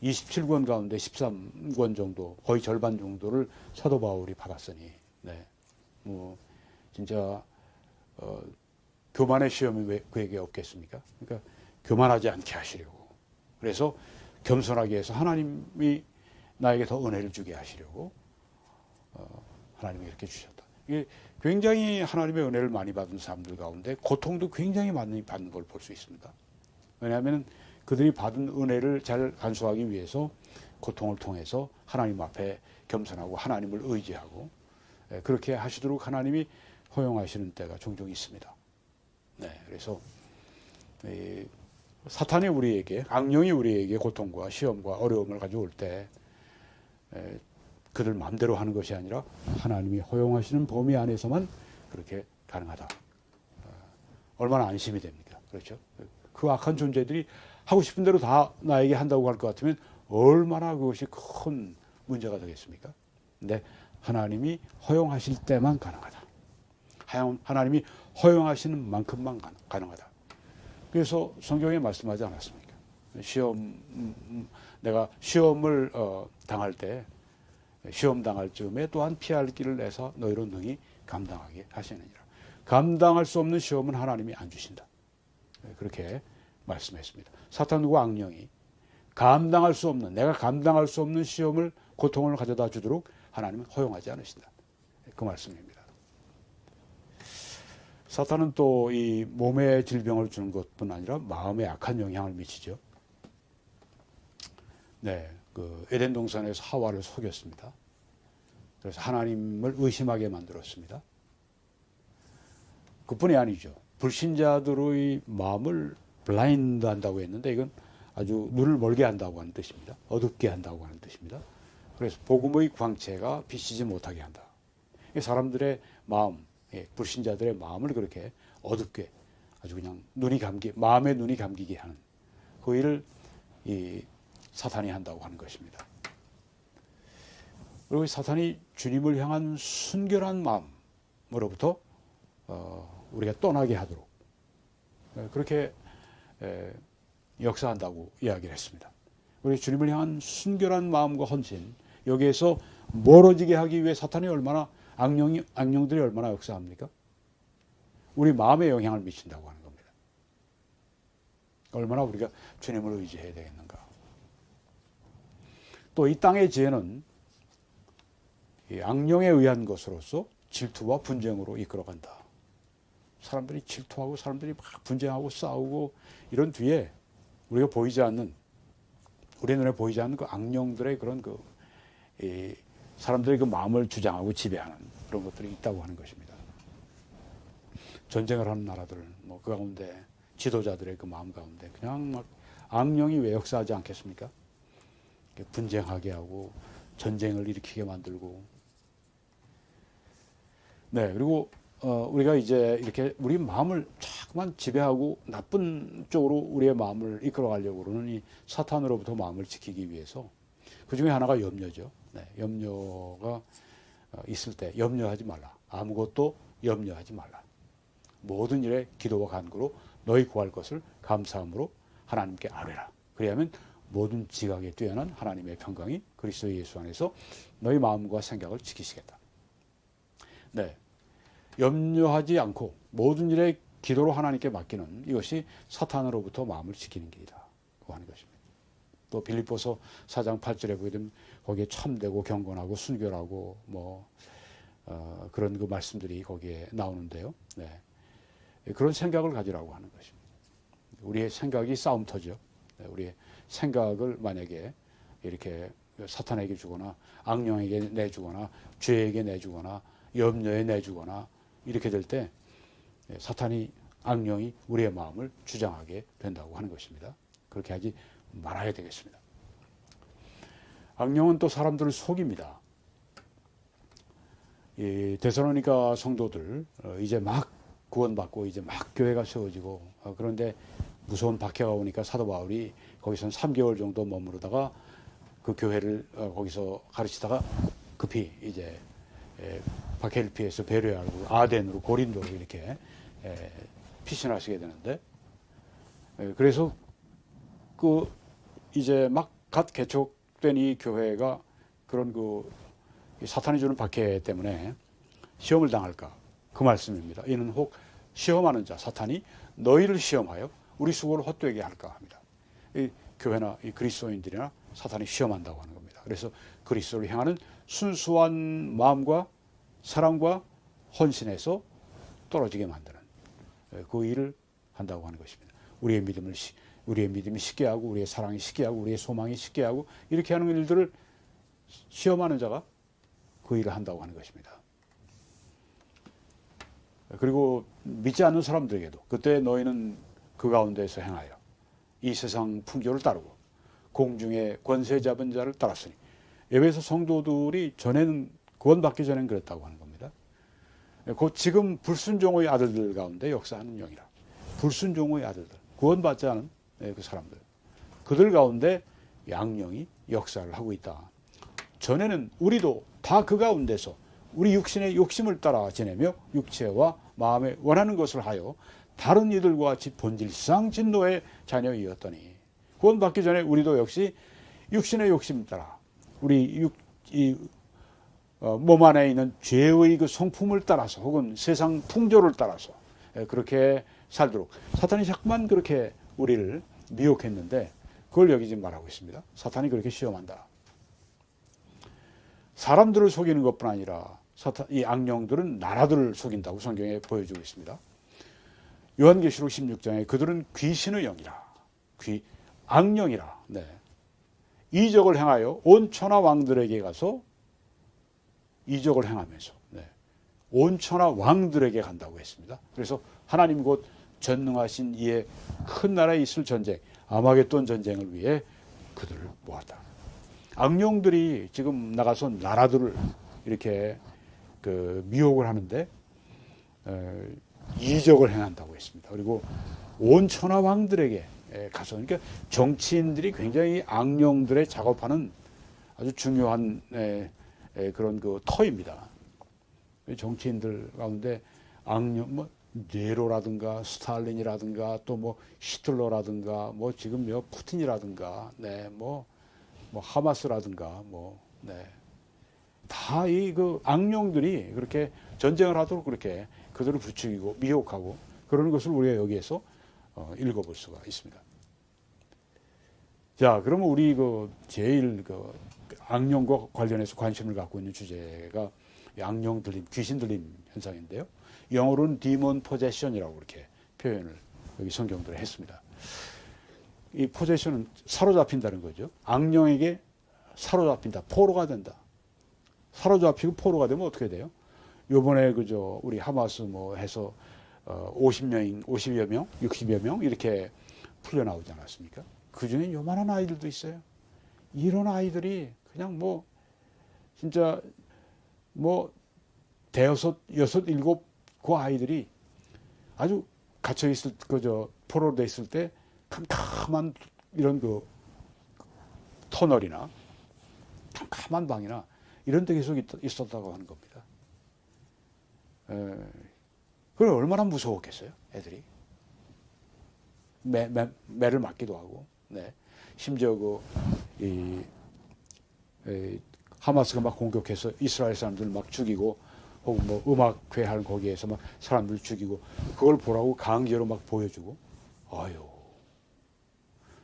27권 가운데 13권 정도, 거의 절반 정도를 사도 바울이 받았으니, 뭐 진짜 교만의 시험이 왜 그에게 없겠습니까? 그러니까 교만하지 않게 하시려고, 그래서 겸손하게 해서 하나님이 나에게 더 은혜를 주게 하시려고 하나님이 이렇게 주셨다. 이게 굉장히 하나님의 은혜를 많이 받은 사람들 가운데 고통도 굉장히 많이 받는 걸 볼 수 있습니다. 왜냐하면 그들이 받은 은혜를 잘 간수하기 위해서 고통을 통해서 하나님 앞에 겸손하고 하나님을 의지하고 그렇게 하시도록 하나님이 허용하시는 때가 종종 있습니다. 그래서 사탄이 우리에게, 악령이 우리에게 고통과 시험과 어려움을 가져올 때 그들 마음대로 하는 것이 아니라 하나님이 허용하시는 범위 안에서만 그렇게 가능하다. 얼마나 안심이 됩니까? 그렇죠? 그 악한 존재들이 하고 싶은 대로 다 나에게 한다고 할 것 같으면 얼마나 그것이 큰 문제가 되겠습니까? 근데 하나님이 허용하실 때만 가능하다. 하나님이 허용하시는 만큼만 가능하다. 그래서 성경에 말씀하지 않았습니까? 내가 시험을 당할 때, 시험 당할 즈음에 또한 피할 길을 내서 너희로 능히 감당하게 하시느니라. 감당할 수 없는 시험은 하나님이 안 주신다. 그렇게 말씀했습니다. 사탄과 악령이 감당할 수 없는, 내가 감당할 수 없는 시험을, 고통을 가져다 주도록 하나님은 허용하지 않으신다. 그 말씀입니다. 사탄은 또 이 몸에 질병을 주는 것뿐 아니라 마음에 악한 영향을 미치죠. 그 에덴 동산에서 하와를 속였습니다. 그래서 하나님을 의심하게 만들었습니다. 그뿐이 아니죠. 불신자들의 마음을 블라인드 한다고 했는데, 이건 아주 눈을 멀게 한다고 하는 뜻입니다. 어둡게 한다고 하는 뜻입니다. 그래서 복음의 광채가 비치지 못하게 한다. 사람들의 마음, 불신자들의 마음을 그렇게 어둡게, 아주 그냥 마음의 눈이 감기게 하는 그 일을 이 사탄이 한다고 하는 것입니다. 그리고 사탄이 주님을 향한 순결한 마음으로부터 우리가 떠나게 하도록 그렇게 역사한다고 이야기를 했습니다. 우리 주님을 향한 순결한 마음과 헌신, 여기에서 멀어지게 하기 위해 사탄이 얼마나, 악령들이 얼마나 역사합니까? 우리 마음에 영향을 미친다고 하는 겁니다. 얼마나 우리가 주님을 의지해야 되겠는가. 또 이 땅의 지혜는 이 악령에 의한 것으로서 질투와 분쟁으로 이끌어간다. 사람들이 질투하고 사람들이 막 분쟁하고 싸우고 이런 뒤에 우리가 보이지 않는, 우리 눈에 보이지 않는 그 악령들의 그런 사람들의 그 마음을 주장하고 지배하는 그런 것들이 있다고 하는 것입니다. 전쟁을 하는 나라들, 뭐 그 가운데 지도자들의 그 마음 가운데 그냥 막 악령이 왜 역사하지 않겠습니까? 분쟁하게 하고 전쟁을 일으키게 만들고. 그리고 우리가 이제 이렇게 우리 마음을 자꾸만 지배하고 나쁜 쪽으로 우리의 마음을 이끌어가려고 그러는 이 사탄으로부터 마음을 지키기 위해서 그 중에 하나가 염려죠. 네, 염려가 있을 때 염려하지 말라. 아무것도 염려하지 말라. 모든 일에 기도와 간구로 너희 구할 것을 감사함으로 하나님께 아뢰라. 그리하면 모든 지각에 뛰어난 하나님의 평강이 그리스도 예수 안에서 너희 마음과 생각을 지키시겠다. 네, 염려하지 않고 모든 일에 기도로 하나님께 맡기는 이것이 사탄으로부터 마음을 지키는 길이다 하는 것입니다. 또 빌립보서 4장 8절에 보게 되면 거기에 참되고 경건하고 순결하고 그런 그 말씀들이 거기에 나오는데요. 네, 그런 생각을 가지라고 하는 것입니다. 우리의 생각이 싸움터죠. 네, 우리의 생각을 만약에 이렇게 사탄에게 주거나 악령에게 내주거나 죄에게 내주거나 염려에 내주거나 이렇게 될 때 사탄이 악령이 우리의 마음을 주장하게 된다고 하는 것입니다. 그렇게 하지 말아야 되겠습니다. 악령은 또 사람들을 속입니다. 이 데살로니가 성도들 이제 막 구원받고 이제 막 교회가 세워지고 그런데 무서운 박해가 오니까 사도 바울이 거기서 3개월 정도 머무르다가 그 교회를 거기서 가르치다가 급히 이제 박해를 피해서 베레아로 아덴으로 고린도로 이렇게 피신하시게 되는데 그래서 그 이제 막 갓 개척된 이 교회가 그런 그 사탄이 주는 박해 때문에 시험을 당할까 그 말씀입니다. 이는 혹 시험하는 자 사탄이 너희를 시험하여 우리 수고를 헛되게 할까 합니다. 이 교회나 이 그리스도인들이나 사탄이 시험한다고 하는 겁니다. 그래서 그리스도를 향하는 순수한 마음과 사랑과 헌신에서 떨어지게 만드는 그 일을 한다고 하는 것입니다. 우리의 믿음이 쉽게 하고 우리의 사랑이 쉽게 하고 우리의 소망이 쉽게 하고 이렇게 하는 일들을 시험하는 자가 그 일을 한다고 하는 것입니다. 그리고 믿지 않는 사람들에게도 그때 너희는 그 가운데에서 행하여 이 세상 풍조를 따르고 공중의 권세 잡은 자를 따랐으니 에베소 성도들이 전에는 구원받기 전엔 그랬다고 하는 겁니다. 곧 지금 불순종의 아들들 가운데 역사하는 영이라. 불순종의 아들들, 구원받지 않은 그 사람들, 그들 가운데 양령이 역사를 하고 있다. 전에는 우리도 다 그 가운데서 우리 육신의 욕심을 따라 지내며 육체와 마음에 원하는 것을 하여 다른 이들과 같이 본질상 진노의 자녀이었더니 구원받기 전에 우리도 역시 육신의 욕심을 따라 우리 몸 안에 있는 죄의 그 성품을 따라서 혹은 세상 풍조를 따라서 그렇게 살도록 사탄이 자꾸만 그렇게 우리를 미혹했는데 그걸 여기지 말하고 있습니다. 사탄이 그렇게 시험한다. 사람들을 속이는 것뿐 아니라 이 악령들은 나라들을 속인다고 성경에 보여주고 있습니다. 요한계시록 16장에 그들은 귀신의 영이라, 악령이라, 네. 이적을 행하여 온 천하 왕들에게 가서 이적을 행하면서 온 천하 왕들에게 간다고 했습니다. 그래서 하나님 곧 전능하신 이의 큰 나라에 있을 전쟁, 아마겟돈 전쟁을 위해 그들을 모았다. 악령들이 지금 나가서 나라들을 이렇게 그 미혹을 하는데 이적을 행한다고 했습니다. 그리고 온 천하 왕들에게 가서 그러니까 정치인들이 굉장히 악령들의 작업하는 아주 중요한 그런 그 터입니다. 정치인들 가운데 악령 네로라든가 스탈린이라든가 또 뭐 히틀러라든가 뭐 지금 푸틴이라든가 뭐 하마스라든가 다 이 그 악령들이 그렇게 전쟁을 하도록 그렇게 그들을 부추기고 미혹하고 그러는 것을 우리가 여기에서 읽어볼 수가 있습니다. 자, 그러면 우리 그 제일 그 악령과 관련해서 관심을 갖고 있는 주제가 악령 들림, 귀신 들림 현상인데요. 영어로는 demon possession이라고 이렇게 표현을 여기 성경들에 했습니다. 이 possession은 사로잡힌다는 거죠. 악령에게 사로잡힌다, 포로가 된다. 사로잡히고 포로가 되면 어떻게 돼요? 요번에 그저 우리 하마스 해서 50여 명, 60여 명 이렇게 풀려 나오지 않았습니까? 그 중에 요만한 아이들도 있어요. 이런 아이들이 그냥 진짜 대여섯, 여섯, 일곱 그 아이들이 아주 갇혀 있을 포로로 돼 있을 때 캄캄한 이런 그 터널이나 캄캄한 방이나 이런 데 계속 있었다고 하는 겁니다. 그럼 얼마나 무서웠겠어요, 애들이. 매를 맞기도 하고, 네. 심지어 하마스가 막 공격해서 이스라엘 사람들 막 죽이고, 혹은 뭐 음악회 하는 거기에서 막 사람들 죽이고, 그걸 보라고 강제로 막 보여주고, 아유,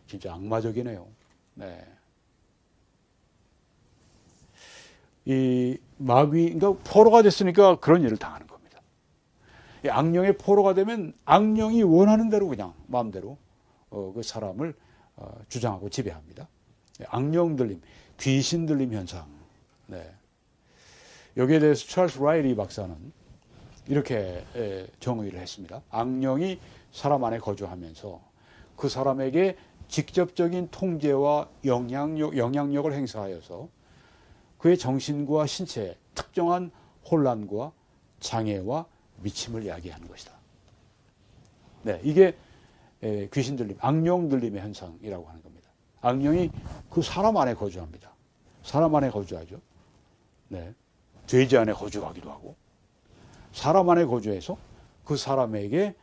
진짜 악마적이네요. 네. 이 그러니까 포로가 됐으니까 그런 일을 당하는 겁니다. 이 악령의 포로가 되면 악령이 원하는 대로 그냥 마음대로 그 사람을 주장하고 지배합니다. 악령 들림, 귀신 들림 현상. 네. 여기에 대해서 찰스 라이리 박사는 이렇게 정의를 했습니다. 악령이 사람 안에 거주하면서 그 사람에게 직접적인 통제와 영향력을 행사하여서 그의 정신과 신체에 특정한 혼란과 장애와 미침을 야기하는 것이다. 네, 이게 귀신 들림, 악령 들림의 현상이라고 하는 겁니다. 악령이 그 사람 안에 거주합니다. 사람 안에 거주하죠. 네, 돼지 안에 거주하기도 하고, 사람 안에 거주해서 그 사람에게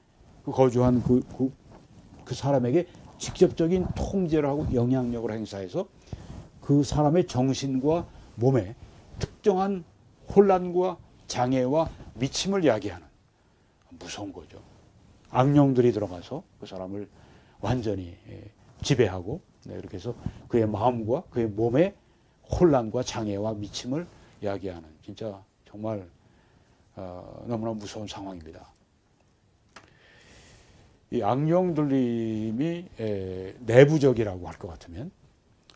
거주한 그 사람에게 직접적인 통제를 하고 영향력을 행사해서 그 사람의 정신과 몸에 특정한 혼란과 장애와 미침을 야기하는, 무서운 거죠. 악령들이 들어가서 그 사람을 완전히 지배하고, 네, 이렇게 해서 그의 마음과 그의 몸에 혼란과 장애와 미침을 야기하는, 진짜 정말 너무나 무서운 상황입니다. 이 악령 들림이 내부적이라고 할 것 같으면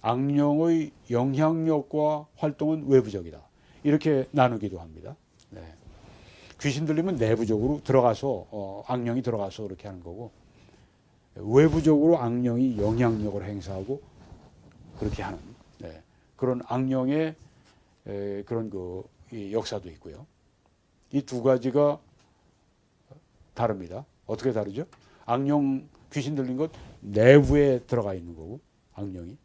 악령의 영향력과 활동은 외부적이다, 이렇게 나누기도 합니다. 네. 귀신 들리면 내부적으로 들어가서 악령이 들어가서 그렇게 하는 거고, 외부적으로 악령이 영향력을 행사하고 그렇게 하는, 네, 그런 악령의 그런 이 역사도 있고요. 이 두 가지가 다릅니다. 어떻게 다르죠? 악령, 귀신 들린 것 내부에 들어가 있는 거고, 악령이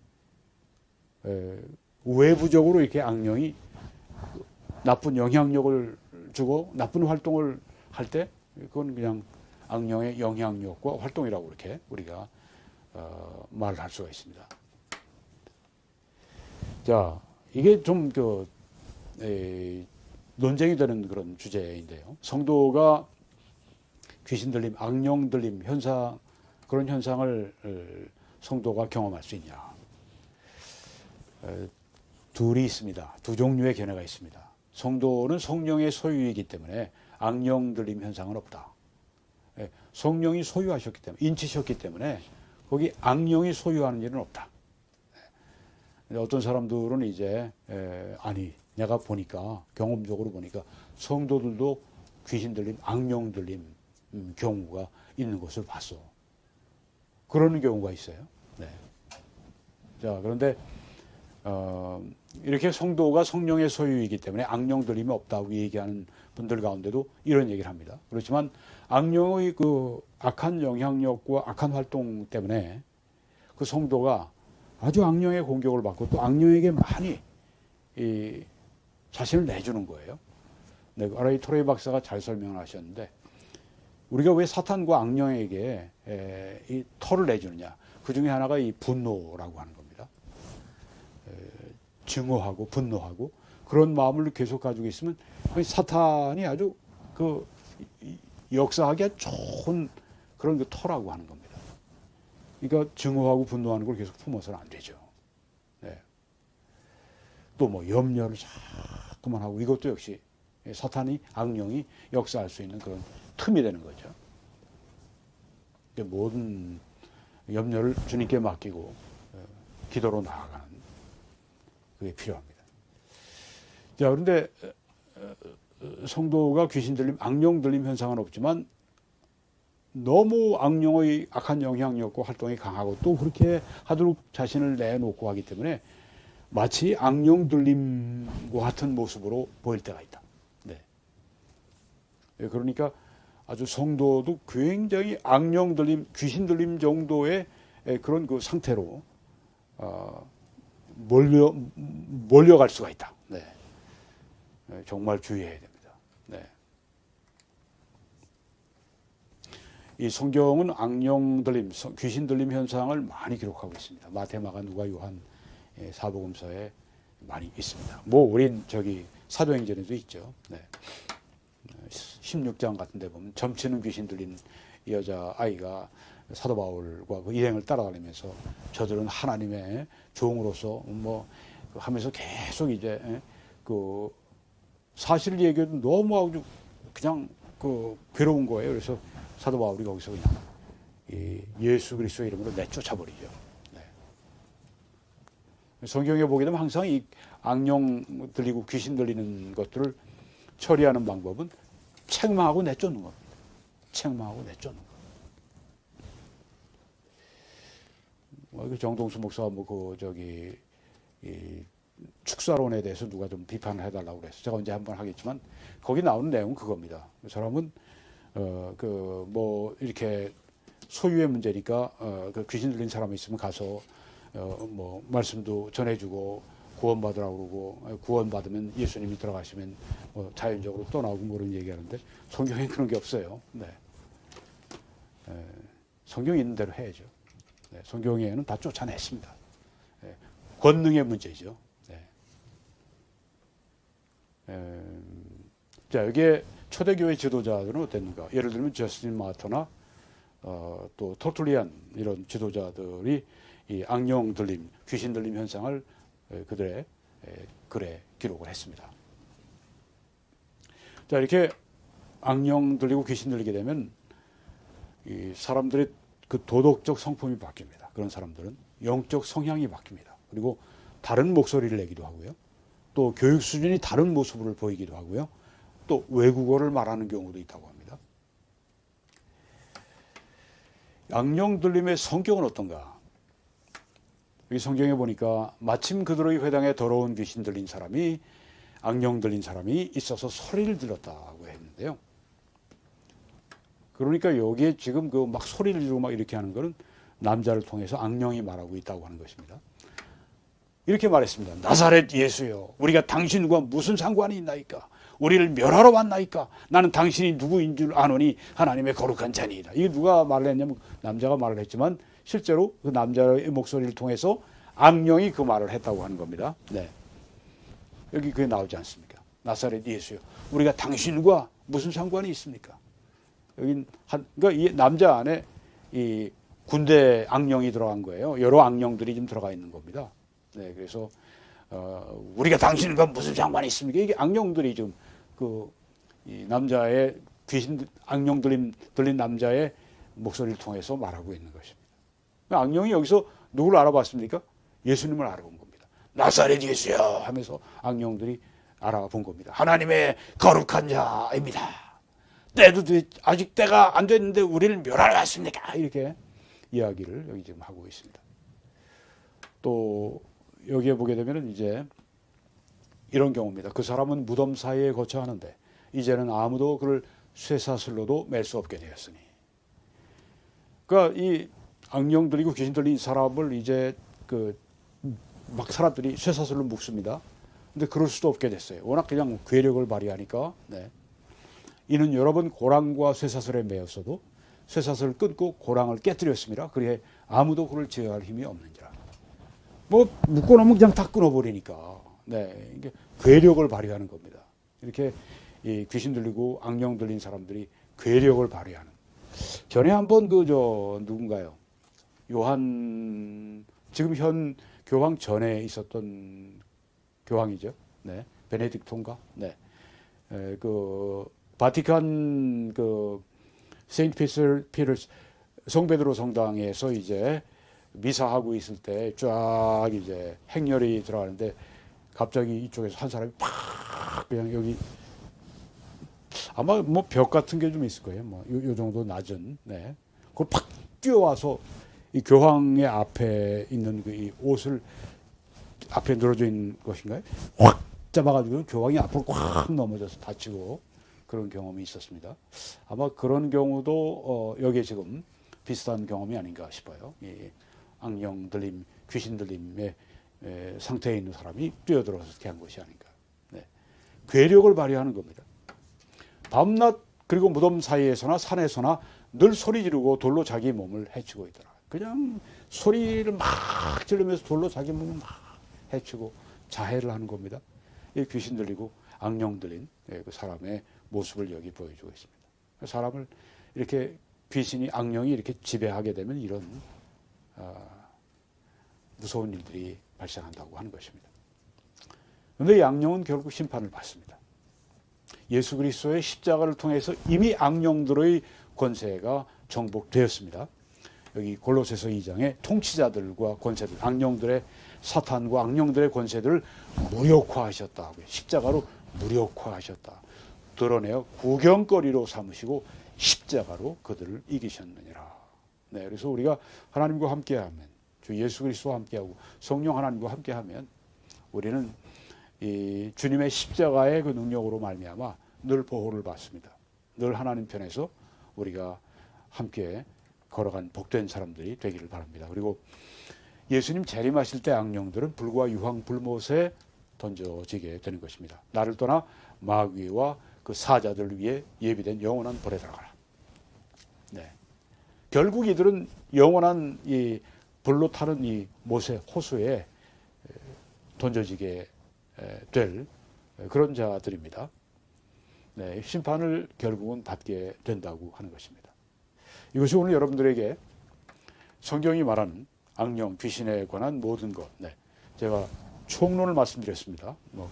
외부적으로 이렇게 악령이 나쁜 영향력을 주고 나쁜 활동을 할 때, 그건 그냥 악령의 영향력과 활동이라고 이렇게 우리가 말을 할 수가 있습니다. 자, 이게 좀 논쟁이 되는 그런 주제인데요. 성도가 귀신 들림, 악령 들림 현상, 그런 현상을 성도가 경험할 수 있냐? 둘이 있습니다. 두 종류의 견해가 있습니다. 성도는 성령의 소유이기 때문에 악령 들림 현상은 없다. 성령이 소유하셨기 때문에, 인치셨기 때문에 거기 악령이 소유하는 일은 없다. 어떤 사람들은 이제 아니, 내가 보니까, 경험적으로 보니까 성도들도 귀신 들림, 악령 들림 경우가 있는 것을 봤어. 그러는 경우가 있어요. 네. 자, 그런데 이렇게 성도가 성령의 소유이기 때문에 악령 들림이 없다고 얘기하는 분들 가운데도 이런 얘기를 합니다. 그렇지만 악령의 그 악한 영향력과 악한 활동 때문에 그 성도가 아주 악령의 공격을 받고 또 악령에게 많이 자신을 내주는 거예요. 네, R.A. 토레이 박사가 잘 설명을 하셨는데, 우리가 왜 사탄과 악령에게 이 털을 내주느냐? 그 중에 하나가 이 분노라고 하는 겁니다. 증오하고 분노하고 그런 마음을 계속 가지고 있으면 사탄이 아주 역사하기가 좋은 그런 털하고 하는 겁니다. 그러니까 증오하고 분노하는 걸 계속 품어서는 안 되죠. 네. 또 뭐 염려를 자꾸만 하고, 이것도 역시 사탄이, 악령이 역사할 수 있는 그런 틈이 되는 거죠. 모든 염려를 주님께 맡기고 기도로 나아가는, 그게 필요합니다. 자, 그런데 성도가 귀신 들림, 악령 들림 현상은 없지만 너무 악령의 악한 영향력과 활동이 강하고 또 그렇게 하도록 자신을 내놓고 하기 때문에 마치 악령 들림과 같은 모습으로 보일 때가 있다. 네. 그러니까 아주 성도도 굉장히 악령 들림, 귀신 들림 정도의 그런 그 상태로 몰려갈 수가 있다. 네. 정말 주의해야 됩니다. 네. 이 성경은 악령 들림, 귀신 들림 현상을 많이 기록하고 있습니다. 마태, 마가, 누가, 요한 사복음서에 많이 있습니다. 뭐 우린 저기 사도행전에도 있죠. 네. 16장 같은 데 보면 점치는 귀신 들린 여자 아이가 사도 바울과 그 일행을 따라다니면서 저들은 하나님의 종으로서 뭐 하면서 계속 이제 그 사실을 얘기해도 너무 아주 그냥 그 괴로운 거예요. 그래서 사도 바울이 거기서 그냥 예수 그리스도의 이름으로 내쫓아버리죠. 네. 성경에 보게 되면 항상 이 악령 들리고 귀신 들리는 것들을 처리하는 방법은 책망하고 내쫓는 겁니다. 책망하고 내쫓는 거. 정동수 목사가 축사론에 대해서 누가 좀 비판을 해달라고 그래서 제가 언제 한번 하겠지만 거기 나오는 내용은 그겁니다. 그 사람은 이렇게 소유의 문제니까 그 귀신 들린 사람이 있으면 가서 말씀도 전해주고 구원받으라고 그러고 구원받으면 예수님이 들어가시면 자연적으로 떠나고 뭐 그런 얘기하는데 성경에 그런 게 없어요. 네. 성경이 있는 대로 해야죠. 네. 성경에는 다 쫓아냈습니다. 네. 권능의 문제죠. 네. 자, 여기에 초대교회 지도자들은 어땠는가? 예를 들면 저스틴 마터나 또 터툴리안 이런 지도자들이 이 악령 들림, 귀신 들림 현상을 그들의 글에 기록을 했습니다. 자, 이렇게 악령 들리고 귀신 들리게 되면 이 사람들의 그 도덕적 성품이 바뀝니다. 그런 사람들은 영적 성향이 바뀝니다. 그리고 다른 목소리를 내기도 하고요. 또 교육 수준이 다른 모습을 보이기도 하고요. 또 외국어를 말하는 경우도 있다고 합니다. 악령 들림의 성격은 어떤가? 여기 성경에 보니까 마침 그들의 회당에 더러운 귀신 들린 사람이 악령 들린 사람이 있어서 소리를 질렀다고 했는데요. 그러니까 여기에 지금 그 막 소리를 지르고 막 이렇게 하는 거는 남자를 통해서 악령이 말하고 있다고 하는 것입니다. 이렇게 말했습니다. 나사렛 예수여, 우리가 당신과 무슨 상관이 있나이까? 우리를 멸하러 왔나이까? 나는 당신이 누구인 줄 아노니 하나님의 거룩한 자니이다. 이게 누가 말을 했냐면 남자가 말을 했지만 실제로 그 남자의 목소리를 통해서 악령이 그 말을 했다고 하는 겁니다. 네. 여기 그게 나오지 않습니까? 나사렛 예수요. 우리가 당신과 무슨 상관이 있습니까? 여긴 그러니까 이 남자 안에 이 군대 악령이 들어간 거예요. 여러 악령들이 좀 들어가 있는 겁니다. 네, 그래서 우리가 당신과 무슨 상관이 있습니까? 이게 악령들이 좀 이 남자의 귀신 악령 들린 남자의 목소리를 통해서 말하고 있는 것입니다. 악령이 여기서 누구를 알아봤습니까? 예수님을 알아본 겁니다. 나사렛 예수야 하면서 악령들이 알아본 겁니다. 하나님의 거룩한 자입니다. 아직 때가 안 됐는데 우리를 멸하러 왔습니까? 이렇게 이야기를 여기 지금 하고 있습니다. 또 여기에 보게 되면 이제 이런 경우입니다. 그 사람은 무덤 사이에 거처 하는데 이제는 아무도 그를 쇠사슬로도 맬 수 없게 되었으니. 그러니까 이 악령 들리고 귀신 들린 사람을 이제 막 사람들이 쇠사슬로 묶습니다. 근데 그럴 수도 없게 됐어요. 워낙 그냥 괴력을 발휘하니까. 네. 이는 여러 번 고랑과 쇠사슬에 매였어도 쇠사슬을 끊고 고랑을 깨뜨렸습니다. 그래 아무도 그를 제어할 힘이 없는지라. 뭐 묶어놓으면 그냥 다 끊어버리니까. 네, 이게 괴력을 발휘하는 겁니다. 이렇게 이 귀신 들리고 악령 들린 사람들이 괴력을 발휘하는. 전에 한번 누군가요? 요한 지금 현 교황 전에 있었던 교황이죠. 네, 베네딕토인가? 네, 바티칸 세인트 피터 성베드로 성당에서 이제 미사하고 있을 때 쫙 이제 행렬이 들어가는데 갑자기 이쪽에서 한 사람이 팍 그냥 여기 아마 뭐 벽 같은 게 좀 있을 거예요. 뭐 요 정도 낮은. 네. 그걸 팍 뛰어와서 이 교황의 앞에 있는 이 옷을 앞에 늘어져 있는 것인가요? 확 잡아가지고 교황이 앞으로 확 넘어져서 다치고 그런 경험이 있었습니다. 아마 그런 경우도 여기에 지금 비슷한 경험이 아닌가 싶어요. 이 악령 들림, 귀신 들림의 상태에 있는 사람이 뛰어들어서 이렇게 한 것이 아닌가. 네. 괴력을 발휘하는 겁니다. 밤낮 그리고 무덤 사이에서나 산에서나 늘 소리 지르고 돌로 자기 몸을 해치고 있더라. 그냥 소리를 막 지르면서 돌로 자기 몸을 막 해치고 자해를 하는 겁니다. 이 귀신 들리고 악령 들린 그 사람의 모습을 여기 보여주고 있습니다. 사람을 이렇게 귀신이 악령이 이렇게 지배하게 되면 이런 무서운 일들이 발생한다고 하는 것입니다. 그런데 이 악령은 결국 심판을 받습니다. 예수 그리스도의 십자가를 통해서 이미 악령들의 권세가 정복되었습니다. 여기 골로새서 2장에 통치자들과 권세들, 악령들의 사탄과 악령들의 권세들을 무력화하셨다. 십자가로 무력화하셨다. 드러내어 구경거리로 삼으시고 십자가로 그들을 이기셨느니라. 네, 그래서 우리가 하나님과 함께하면, 주 예수 그리스도와 함께하고 성령 하나님과 함께하면 우리는 이 주님의 십자가의 그 능력으로 말미암아 늘 보호를 받습니다. 늘 하나님 편에서 우리가 함께 걸어간 복된 사람들이 되기를 바랍니다. 그리고 예수님 재림하실 때 악령들은 불과 유황 불못에 던져지게 되는 것입니다. 나를 떠나 마귀와 그 사자들을 위해 예비된 영원한 불에 들어가라. 네. 결국 이들은 영원한 이 불로 타는 이 못의 호수에 던져지게 될 그런 자들입니다. 네, 심판을 결국은 받게 된다고 하는 것입니다. 이것이 오늘 여러분들에게 성경이 말하는 악령, 귀신에 관한 모든 것. 네, 제가 총론을 말씀드렸습니다. 뭐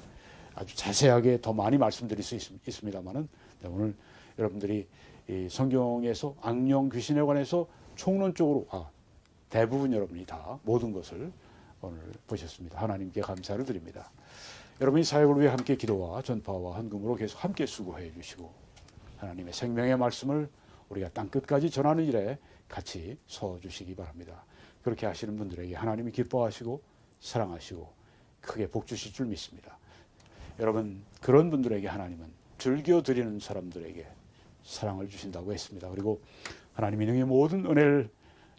아주 자세하게 더 많이 말씀드릴 수 있습니다만은 네, 오늘 여러분들이 이 성경에서 악령, 귀신에 관해서 총론적으로 대부분 여러분이 다 모든 것을 오늘 보셨습니다. 하나님께 감사를 드립니다. 여러분이 사역을 위해 함께 기도와 전파와 헌금으로 계속 함께 수고해 주시고 하나님의 생명의 말씀을 우리가 땅끝까지 전하는 일에 같이 서주시기 바랍니다. 그렇게 하시는 분들에게 하나님이 기뻐하시고 사랑하시고 크게 복 주실 줄 믿습니다. 여러분, 그런 분들에게 하나님은 즐겨드리는 사람들에게 사랑을 주신다고 했습니다. 그리고 하나님이 능히 모든 은혜를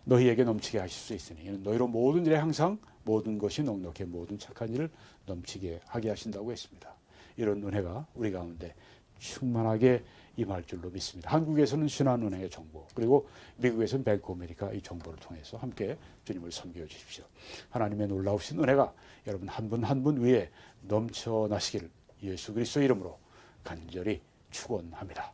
너희에게 넘치게 하실 수 있으니 이는 너희로 모든 일에 항상 모든 것이 넉넉해 모든 착한 일을 넘치게 하게 하신다고 했습니다. 이런 은혜가 우리 가운데 충만하게 임할 줄로 믿습니다. 한국에서는 신한은행의 정보, 그리고 미국에서는 뱅크 아메리카 이 정보를 통해서 함께 주님을 섬겨 주십시오. 하나님의 놀라우신 은혜가 여러분 한 분 한 분 위에 넘쳐나시기를 예수 그리스도 이름으로 간절히 축원합니다.